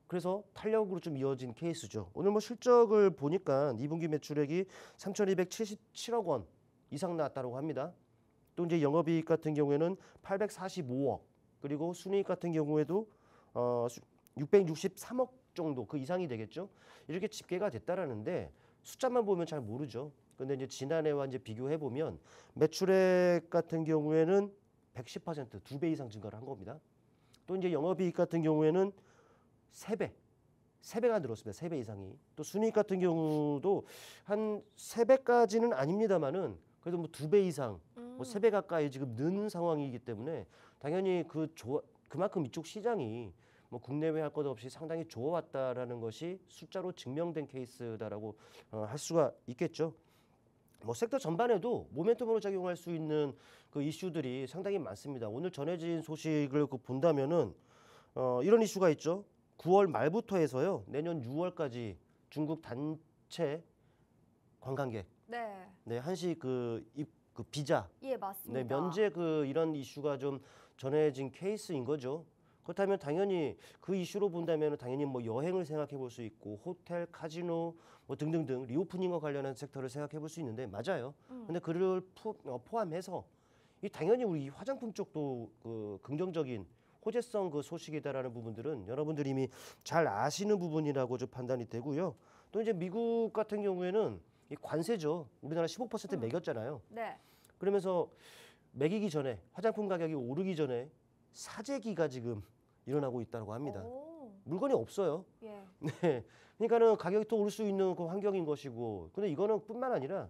그래서 탄력으로 좀 이어진 케이스죠. 오늘 뭐 실적을 보니까 2분기 매출액이 3,277억 원 이상 나왔다고 합니다. 또 이제 영업이익 같은 경우에는 845억 그리고 순이익 같은 경우에도 663억 정도 그 이상이 되겠죠. 이렇게 집계가 됐다라는데 숫자만 보면 잘 모르죠. 근데 이제 지난해와 이제 비교해 보면 매출액 같은 경우에는 110% 2배 이상 증가를 한 겁니다. 또 이제 영업이익 같은 경우에는 3배가 늘었습니다. 3배 이상이. 또 순이익 같은 경우도 한 3배까지는 아닙니다만은 그래도 뭐 2배 이상, 뭐 3배 가까이 지금 는 상황이기 때문에 당연히 그만큼 이쪽 시장이 뭐 국내외 할 것 없이 상당히 좋아왔다라는 것이 숫자로 증명된 케이스다라고 할 수가 있겠죠. 뭐 섹터 전반에도 모멘텀으로 작용할 수 있는 그 이슈들이 상당히 많습니다. 오늘 전해진 소식을 본다면은 이런 이슈가 있죠. 9월 말부터 해서요. 내년 6월까지 중국 단체 관광객 네. 한시 그 그 비자, 예, 맞습니다. 네, 면제 그 이런 이슈가 좀 전해진 케이스인 거죠. 그렇다면 당연히 그 이슈로 본다면 당연히 뭐 여행을 생각해 볼 수 있고 호텔, 카지노 뭐 등등등 리오프닝과 관련한 섹터를 생각해 볼 수 있는데 맞아요. 근데 그를 포함해서 이 당연히 우리 화장품 쪽도 그 긍정적인 호재성 그 소식이다라는 부분들은 여러분들이 이미 잘 아시는 부분이라고 좀 판단이 되고요. 또 이제 미국 같은 경우에는 이 관세죠. 우리나라 15% 매겼잖아요. 네. 그러면서 매기기 전에 화장품 가격이 오르기 전에 사재기가 지금 일어나고 있다고 합니다. 오, 물건이 없어요. 예. 네. 그러니까는 가격이 또 오를 수 있는 그 환경인 것이고. 근데 이거는 뿐만 아니라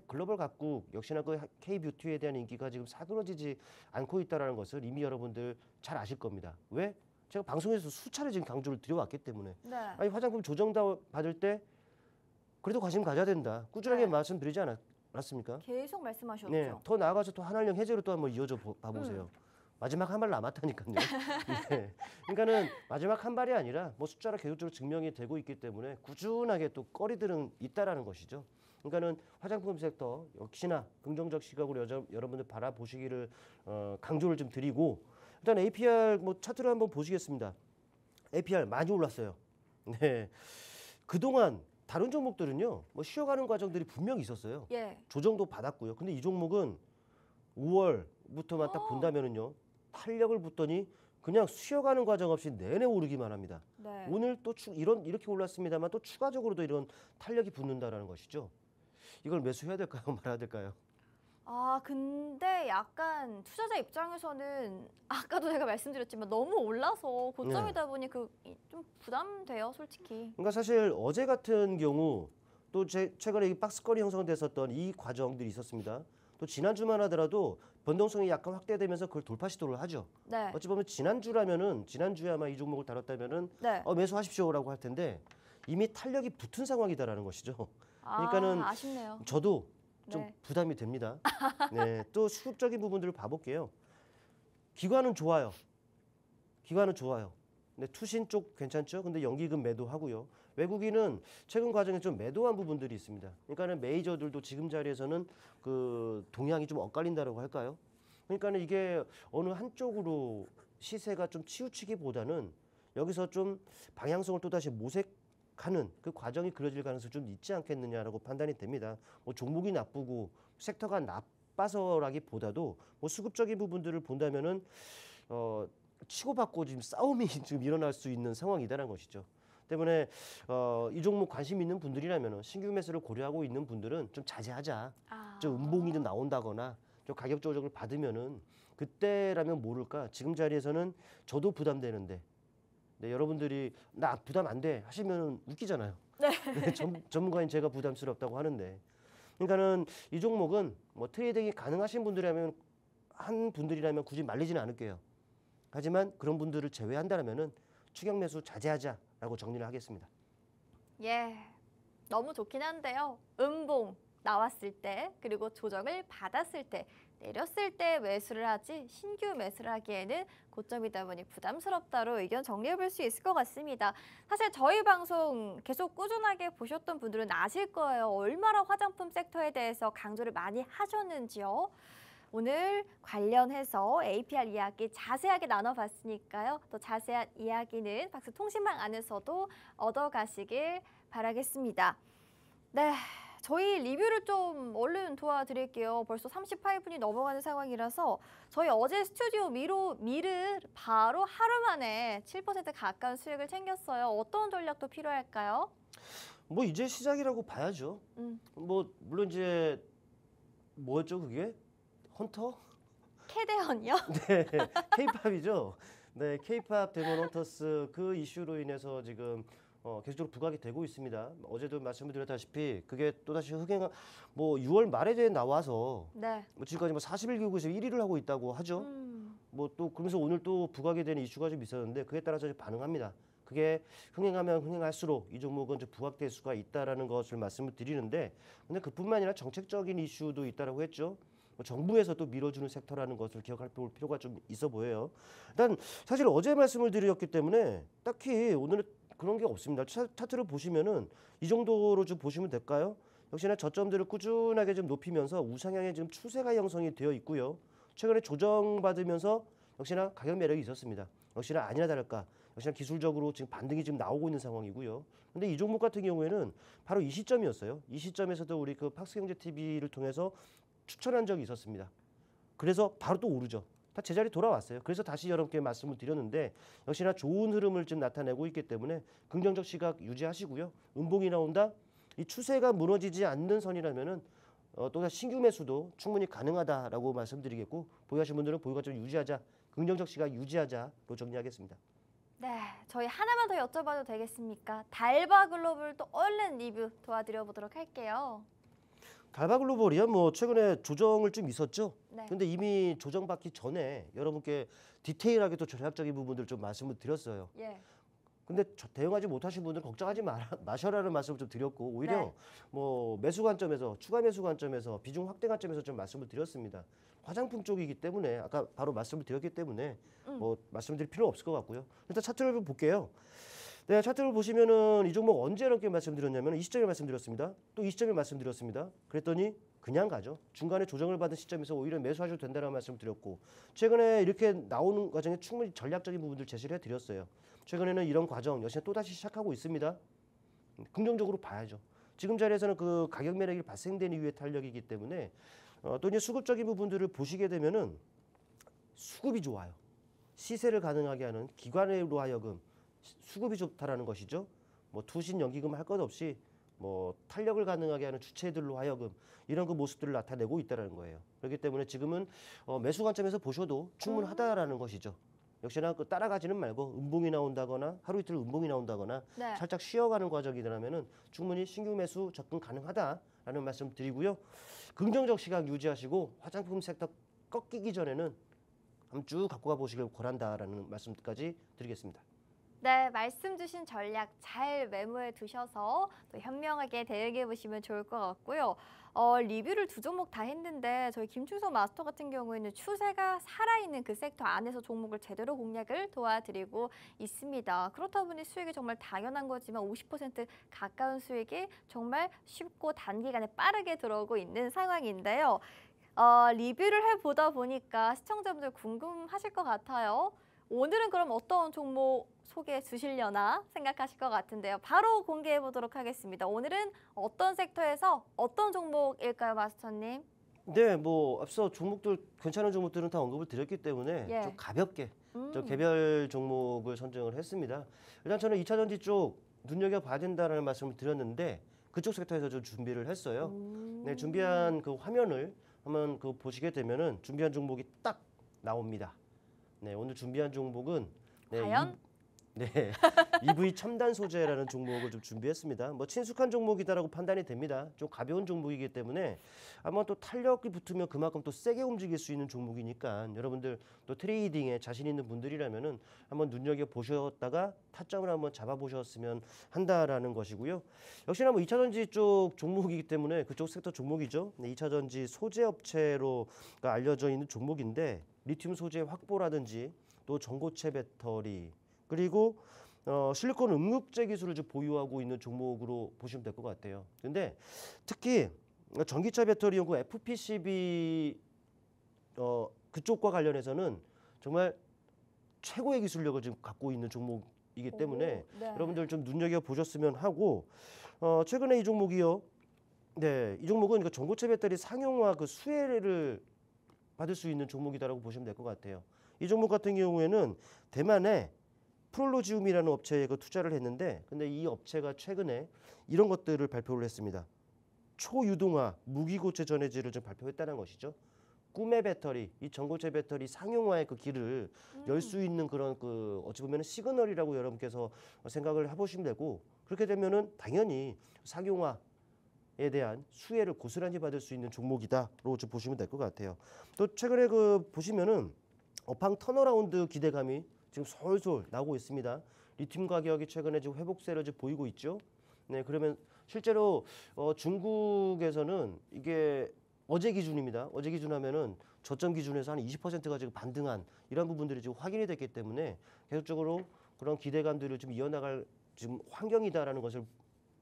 글로벌 각국 역시나 그 K-뷰티에 대한 인기가 지금 사그러지지 않고 있다는 것을 이미 여러분들 잘 아실 겁니다. 왜? 제가 방송에서 수차례 지금 강조를 드려왔기 때문에. 네. 아니 화장품 조정 받을 때 그래도 관심 가져야 된다. 꾸준하게 네. 말씀드리지 않았습니까? 계속 말씀하셨죠. 네, 더 나아가서 또 한알령 해제로 또 한번 이어져 봐보세요. 마지막 한 발 남았다니까요. 네. 그러니까는 마지막 한 발이 아니라 뭐 숫자로 계속적으로 증명이 되고 있기 때문에 꾸준하게 또 거리들은 있다라는 것이죠. 그러니까는 화장품 섹터 역시나 긍정적 시각으로 여러분들 바라보시기를 강조를 좀 드리고 일단 APR 뭐 차트를 한번 보시겠습니다. APR 많이 올랐어요. 네, 그동안 다른 종목들은요, 뭐 쉬어가는 과정들이 분명히 있었어요. 예. 조정도 받았고요. 근데 이 종목은 5월부터만 딱 본다면은요, 탄력을 붙더니 그냥 쉬어가는 과정 없이 내내 오르기만 합니다. 네. 오늘 또 이렇게 올랐습니다만 또 추가적으로도 이런 탄력이 붙는다라는 것이죠. 이걸 매수해야 될까요, 말아야 될까요? 아, 근데 약간 투자자 입장에서는 아까도 제가 말씀드렸지만 너무 올라서 고점이다 보니 그 좀 부담돼요, 솔직히. 그러니까 사실 어제 같은 경우 또 최근에 이 박스권이 형성됐었던 이 과정들이 있었습니다. 또 지난주만 하더라도 변동성이 약간 확대되면서 그걸 돌파 시도를 하죠. 네. 어찌 보면 지난주에 아마 이 종목을 다뤘다면은 네. 매수하십시오라고 할 텐데 이미 탄력이 붙은 상황이다라는 것이죠. 그러니까는 아, 아쉽네요. 저도 좀 네. 부담이 됩니다. 네, 또 수급적인 부분들을 봐볼게요. 기관은 좋아요. 기관은 좋아요. 근데 투신 쪽 괜찮죠? 근데 연기금 매도하고요. 외국인은 최근 과정에 좀 매도한 부분들이 있습니다. 그러니까는 메이저들도 지금 자리에서는 그 동향이 좀 엇갈린다라고 할까요? 그러니까는 이게 어느 한쪽으로 시세가 좀 치우치기보다는 여기서 좀 방향성을 또다시 모색하는 그 과정이 그려질 가능성이 좀 있지 않겠느냐라고 판단이 됩니다. 뭐 종목이 나쁘고 섹터가 나빠서라기보다도 뭐 수급적인 부분들을 본다면은 치고받고 지금 싸움이 지금 일어날 수 있는 상황이다라는 것이죠. 때문에 이 종목 관심 있는 분들이라면 신규 매수를 고려하고 있는 분들은 좀 자제하자. 아. 좀 음봉이 좀 나온다거나 좀 가격 조정을 받으면은 그때라면 모를까. 지금 자리에서는 저도 부담되는데 네, 여러분들이 나 부담 안 돼 하시면 웃기잖아요. 네. 네, 전문가인 제가 부담스럽다고 하는데. 그러니까는 이 종목은 뭐 트레이딩이 가능하신 분들이라면 굳이 말리지는 않을게요. 하지만 그런 분들을 제외한다면은 추격 매수 자제하자라고 정리를 하겠습니다. 예. 너무 좋긴 한데요. 음봉 나왔을 때 그리고 조정을 받았을 때 내렸을 때 매수를 하지 신규 매수를 하기에는 고점이다 보니 부담스럽다로 의견 정리해 볼 수 있을 것 같습니다. 사실 저희 방송 계속 꾸준하게 보셨던 분들은 아실 거예요. 얼마나 화장품 섹터에 대해서 강조를 많이 하셨는지요. 오늘 관련해서 APR 이야기 자세하게 나눠봤으니까요. 또 자세한 이야기는 박스통신망 안에서도 얻어가시길 바라겠습니다. 네, 저희 리뷰를 좀 얼른 도와드릴게요. 벌써 38분이 넘어가는 상황이라서 저희 어제 스튜디오 미르 바로 하루 만에 7% 가까운 수익을 챙겼어요. 어떤 전략도 필요할까요? 뭐 이제 시작이라고 봐야죠. 뭐 물론 이제 뭐였죠 그게? 헌터? 캐대헌이요? 네, K-팝이죠. 네, K-팝 데몬 헌터스 그 이슈로 인해서 지금 계속적으로 부각이 되고 있습니다. 어제도 말씀을 드렸다시피 그게 또다시 뭐 6월 말에 나와서 네. 뭐 지금까지 뭐 41개국에서 1위를 하고 있다고 하죠. 뭐 또 그러면서 오늘 또 부각이 되는 이슈가 좀 있었는데 그에 따라서 반응합니다. 그게 흥행하면 흥행할수록 이 종목은 좀 부각될 수가 있다라는 것을 말씀을 드리는데 근데 그뿐만 아니라 정책적인 이슈도 있다라고 했죠. 정부에서 또 밀어주는 섹터라는 것을 기억할 필요가 좀 있어 보여요. 일단 사실 어제 말씀을 드렸기 때문에 딱히 오늘은 그런 게 없습니다. 차트를 보시면은 이 정도로 좀 보시면 될까요? 역시나 저점들을 꾸준하게 좀 높이면서 우상향의 지금 추세가 형성이 되어 있고요. 최근에 조정받으면서 역시나 가격 매력이 있었습니다. 역시나 아니나 다를까 역시나 기술적으로 지금 반등이 지금 나오고 있는 상황이고요. 근데 이 종목 같은 경우에는 바로 이 시점이었어요. 이 시점에서도 우리 그 팍스경제TV를 통해서 추천한 적이 있었습니다. 그래서 바로 또 오르죠. 다 제자리 돌아왔어요. 그래서 다시 여러분께 말씀을 드렸는데 역시나 좋은 흐름을 좀 나타내고 있기 때문에 긍정적 시각 유지하시고요. 음봉이 나온다. 이 추세가 무너지지 않는 선이라면은 또다시 신규 매수도 충분히 가능하다라고 말씀드리겠고 보유하신 분들은 보유가 좀 유지하자. 긍정적 시각 유지하자로 정리하겠습니다. 네, 저희 하나만 더 여쭤봐도 되겠습니까? 달바 글로벌 또 얼른 리뷰 도와드려 보도록 할게요. 달바 글로벌이야 뭐 최근에 조정을 좀 있었죠. 네. 근데 이미 조정받기 전에 여러분께 디테일하게 또 전략적인 부분들을 좀 말씀을 드렸어요. 예. 근데 대응하지 못하신 분들은 걱정하지 마셔라는 말씀을 좀 드렸고 오히려 네. 뭐 매수 관점에서 추가 매수 관점에서 비중 확대 관점에서 좀 말씀을 드렸습니다. 화장품 쪽이기 때문에 아까 바로 말씀을 드렸기 때문에 뭐 말씀드릴 필요 없을 것 같고요. 일단 차트를 볼게요. 네, 차트를 보시면은 이 종목 언제 이렇게 말씀드렸냐면 이 시점에 말씀드렸습니다. 또 이 시점에 말씀드렸습니다. 그랬더니 그냥 가죠. 중간에 조정을 받은 시점에서 오히려 매수하셔도 된다는 말씀을 드렸고 최근에 이렇게 나오는 과정에 충분히 전략적인 부분들 제시를 해드렸어요. 최근에는 이런 과정 역시 또다시 시작하고 있습니다. 긍정적으로 봐야죠. 지금 자리에서는 그 가격 매력이 발생된 이후의 탄력이기 때문에 또 이제 수급적인 부분들을 보시게 되면은 수급이 좋아요. 시세를 가능하게 하는 기관으로 하여금 수급이 좋다라는 것이죠. 뭐 투신 연기금 할 것 없이 뭐 탄력을 가능하게 하는 주체들로 하여금 이런 그 모습들을 나타내고 있다는 거예요. 그렇기 때문에 지금은 매수 관점에서 보셔도 충분하다라는 것이죠. 역시나 그 따라가지는 말고 음봉이 나온다거나 하루 이틀 음봉이 나온다거나 네. 살짝 쉬어가는 과정이라면은 충분히 신규 매수 접근 가능하다라는 말씀 드리고요. 긍정적 시각 유지하시고 화장품 섹터 꺾이기 전에는 한번 쭉 갖고 가 보시길 권한다라는 말씀까지 드리겠습니다. 네, 말씀 주신 전략 잘 메모해 두셔서 또 현명하게 대응해 보시면 좋을 것 같고요. 리뷰를 두 종목 다 했는데 저희 김충석 마스터 같은 경우에는 추세가 살아있는 그 섹터 안에서 종목을 제대로 공략을 도와드리고 있습니다. 그렇다 보니 수익이 정말 당연한 거지만 50% 가까운 수익이 정말 쉽고 단기간에 빠르게 들어오고 있는 상황인데요. 리뷰를 해보다 보니까 시청자분들 궁금하실 것 같아요. 오늘은 그럼 어떤 종목 소개해 주시려나 생각하실 것 같은데요. 바로 공개해 보도록 하겠습니다. 오늘은 어떤 섹터에서 어떤 종목일까요, 마스터님? 네, 뭐 앞서 종목들 괜찮은 종목들은 다 언급을 드렸기 때문에 예. 좀 가볍게 좀 개별 종목을 선정을 했습니다. 일단 저는 2차 전지 쪽 눈여겨 봐야 된다는 말씀을 드렸는데 그쪽 섹터에서 좀 준비를 했어요. 네, 준비한 그 화면을 한번 그 보시게 되면은 준비한 종목이 딱 나옵니다. 네, 오늘 준비한 종목은 과연? 네, EV 첨단 소재라는 종목을 좀 준비했습니다. 뭐 친숙한 종목이다라고 판단이 됩니다. 좀 가벼운 종목이기 때문에 한번 또 탄력이 붙으면 그만큼 또 세게 움직일 수 있는 종목이니까 여러분들 또 트레이딩에 자신 있는 분들이라면은 한번 눈여겨 보셨다가 타점을 한번 잡아 보셨으면 한다라는 것이고요. 역시나 뭐 2차 전지 쪽 종목이기 때문에 그쪽 섹터 종목이죠. 네, 2차 전지 소재 업체로가 알려져 있는 종목인데 리튬 소재 확보라든지 또 전고체 배터리 그리고 실리콘 음극재 기술을 좀 보유하고 있는 종목으로 보시면 될 것 같아요. 근데 특히 전기차 배터리 연구 FPCB 그쪽과 관련해서는 정말 최고의 기술력을 지금 갖고 있는 종목이기 때문에 네. 여러분들 좀 눈여겨 보셨으면 하고 최근에 이 종목이요. 네, 이 종목은 그 전고체 배터리 상용화 그 수혜를 받을 수 있는 종목이다라고 보시면 될 것 같아요. 이 종목 같은 경우에는 대만의 프롤로지움이라는 업체에 그 투자를 했는데 근데 이 업체가 최근에 이런 것들을 발표를 했습니다. 초유동화 무기고체 전해질을 좀 발표했다는 것이죠. 꿈의 배터리, 이 전고체 배터리 상용화의 그 길을 열 수 있는 그런 그 어찌 보면 시그널이라고 여러분께서 생각을 해보시면 되고 그렇게 되면은 당연히 상용화에 대한 수혜를 고스란히 받을 수 있는 종목이다로 좀 보시면 될 것 같아요. 또 최근에 그 보시면은 업황 턴어라운드 기대감이 지금 솔솔 나오고 있습니다. 리튬 가격이 최근에 지금 회복세를 지금 보이고 있죠. 네, 그러면 실제로 중국에서는 이게 어제 기준입니다. 어제 기준하면은 저점 기준에서 한 20%가 지금 반등한 이런 부분들이 지금 확인이 됐기 때문에 계속적으로 그런 기대감들을 좀 이어나갈 지금 환경이다라는 것을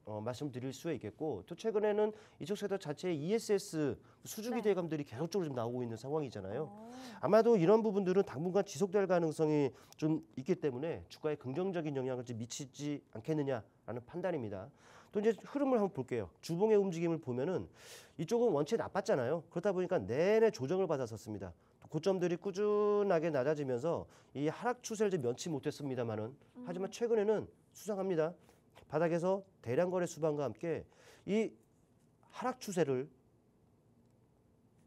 말씀드릴 수 있겠고 또 최근에는 이쪽 섹터 자체의 ESS 수주 기대감들이 계속적으로 좀 나오고 있는 상황이잖아요. 아마도 이런 부분들은 당분간 지속될 가능성이 좀 있기 때문에 주가에 긍정적인 영향을 좀 미치지 않겠느냐라는 판단입니다. 또 이제 흐름을 한번 볼게요. 주봉의 움직임을 보면은 이쪽은 원체 나빴잖아요. 그렇다 보니까 내내 조정을 받았었습니다. 고점들이 꾸준하게 낮아지면서 이 하락 추세를 좀 면치 못했습니다만은 하지만 최근에는 수상합니다. 바닥에서 대량 거래 수반과 함께 이 하락 추세를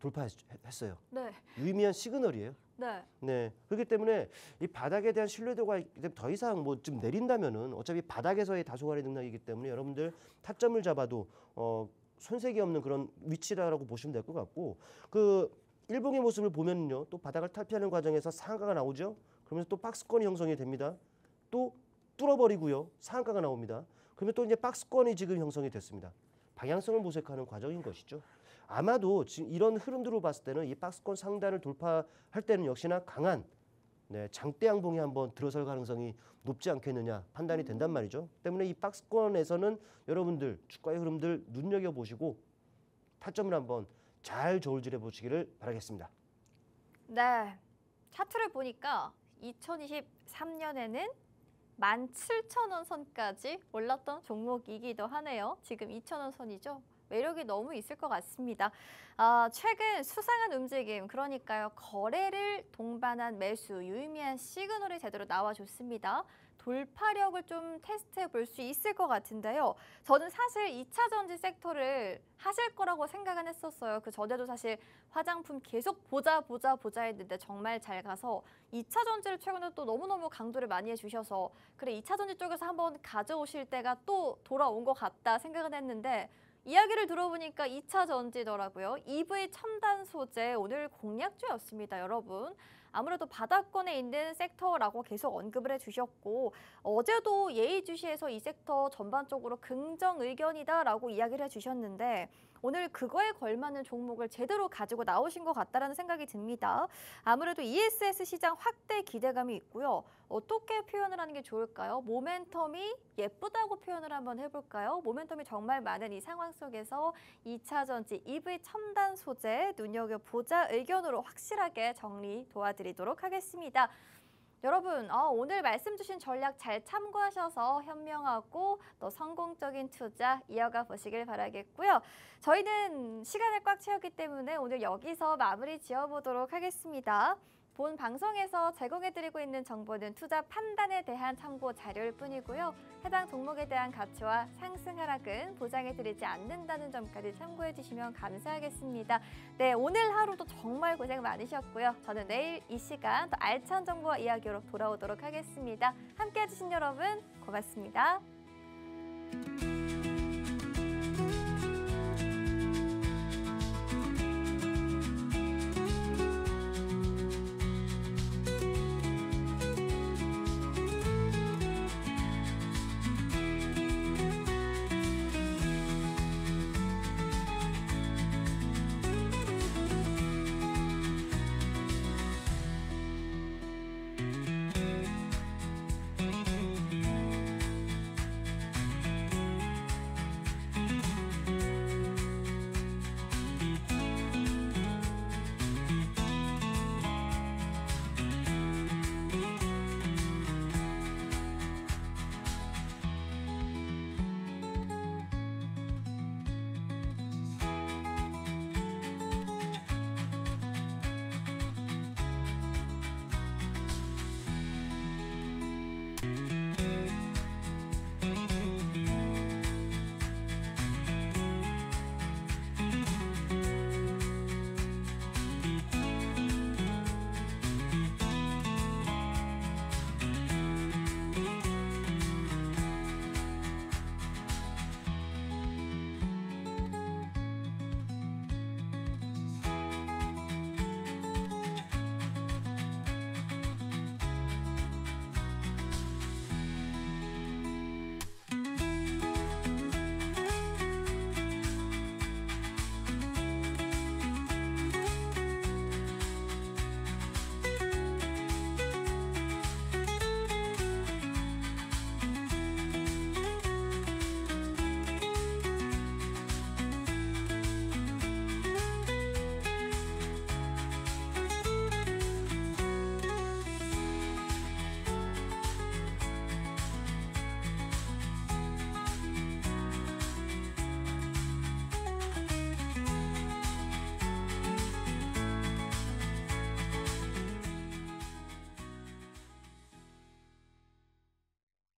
돌파했어요. 네. 유의미한 시그널이에요. 네. 네. 그렇기 때문에 이 바닥에 대한 신뢰도가 더 이상 뭐 좀 내린다면은 어차피 바닥에서의 다소거래 능력이기 때문에 여러분들 타점을 잡아도 손색이 없는 그런 위치라고 보시면 될 것 같고 그 일봉의 모습을 보면요. 또 바닥을 탈피하는 과정에서 상한가가 나오죠. 그러면서 또 박스권이 형성이 됩니다. 또 뚫어버리고요. 상한가가 나옵니다. 그러면 또 이제 박스권이 지금 형성이 됐습니다. 방향성을 모색하는 과정인 것이죠. 아마도 지금 이런 흐름들을 봤을 때는 이 박스권 상단을 돌파할 때는 역시나 강한 장대 양봉이 한번 들어설 가능성이 높지 않겠느냐 판단이 된단 말이죠. 때문에 이 박스권에서는 여러분들 주가의 흐름들 눈여겨보시고 타점을 한번 잘 저울질해 보시기를 바라겠습니다. 네. 차트를 보니까 2023년에는 17,000원 선까지 올랐던 종목이기도 하네요. 지금 2,000원 선이죠. 매력이 너무 있을 것 같습니다. 최근 수상한 움직임, 그러니까요. 거래를 동반한 매수, 유의미한 시그널이 제대로 나와줬습니다. 돌파력을 좀 테스트해 볼 수 있을 것 같은데요. 저는 사실 2차 전지 섹터를 하실 거라고 생각은 했었어요. 그 전에도 사실 화장품 계속 보자 했는데 정말 잘 가서 2차 전지를 최근에 또 너무너무 강조를 많이 해주셔서 그래 2차 전지 쪽에서 한번 가져오실 때가 또 돌아온 것 같다 생각은 했는데 이야기를 들어보니까 2차 전지더라고요. EV 첨단 소재 오늘 공략주였습니다, 여러분. 아무래도 바닥권에 있는 섹터라고 계속 언급을 해주셨고 어제도 예의주시에서 이 섹터 전반적으로 긍정 의견이다라고 이야기를 해주셨는데 오늘 그거에 걸맞는 종목을 제대로 가지고 나오신 것 같다라는 생각이 듭니다. 아무래도 ESS 시장 확대 기대감이 있고요. 어떻게 표현을 하는 게 좋을까요? 모멘텀이 예쁘다고 표현을 한번 해볼까요? 모멘텀이 정말 많은 이 상황 속에서 2차 전지 EV 첨단 소재 눈여겨보자 의견으로 확실하게 정리 도와드리도록 하겠습니다. 여러분 오늘 말씀 주신 전략 잘 참고하셔서 현명하고 또 성공적인 투자 이어가 보시길 바라겠고요. 저희는 시간을 꽉 채웠기 때문에 오늘 여기서 마무리 지어보도록 하겠습니다. 본 방송에서 제공해드리고 있는 정보는 투자 판단에 대한 참고 자료일 뿐이고요. 해당 종목에 대한 가치와 상승 하락은 보장해드리지 않는다는 점까지 참고해 주시면 감사하겠습니다. 네, 오늘 하루도 정말 고생 많으셨고요. 저는 내일 이 시간 더 알찬 정보와 이야기로 돌아오도록 하겠습니다. 함께해 주신 여러분 고맙습니다.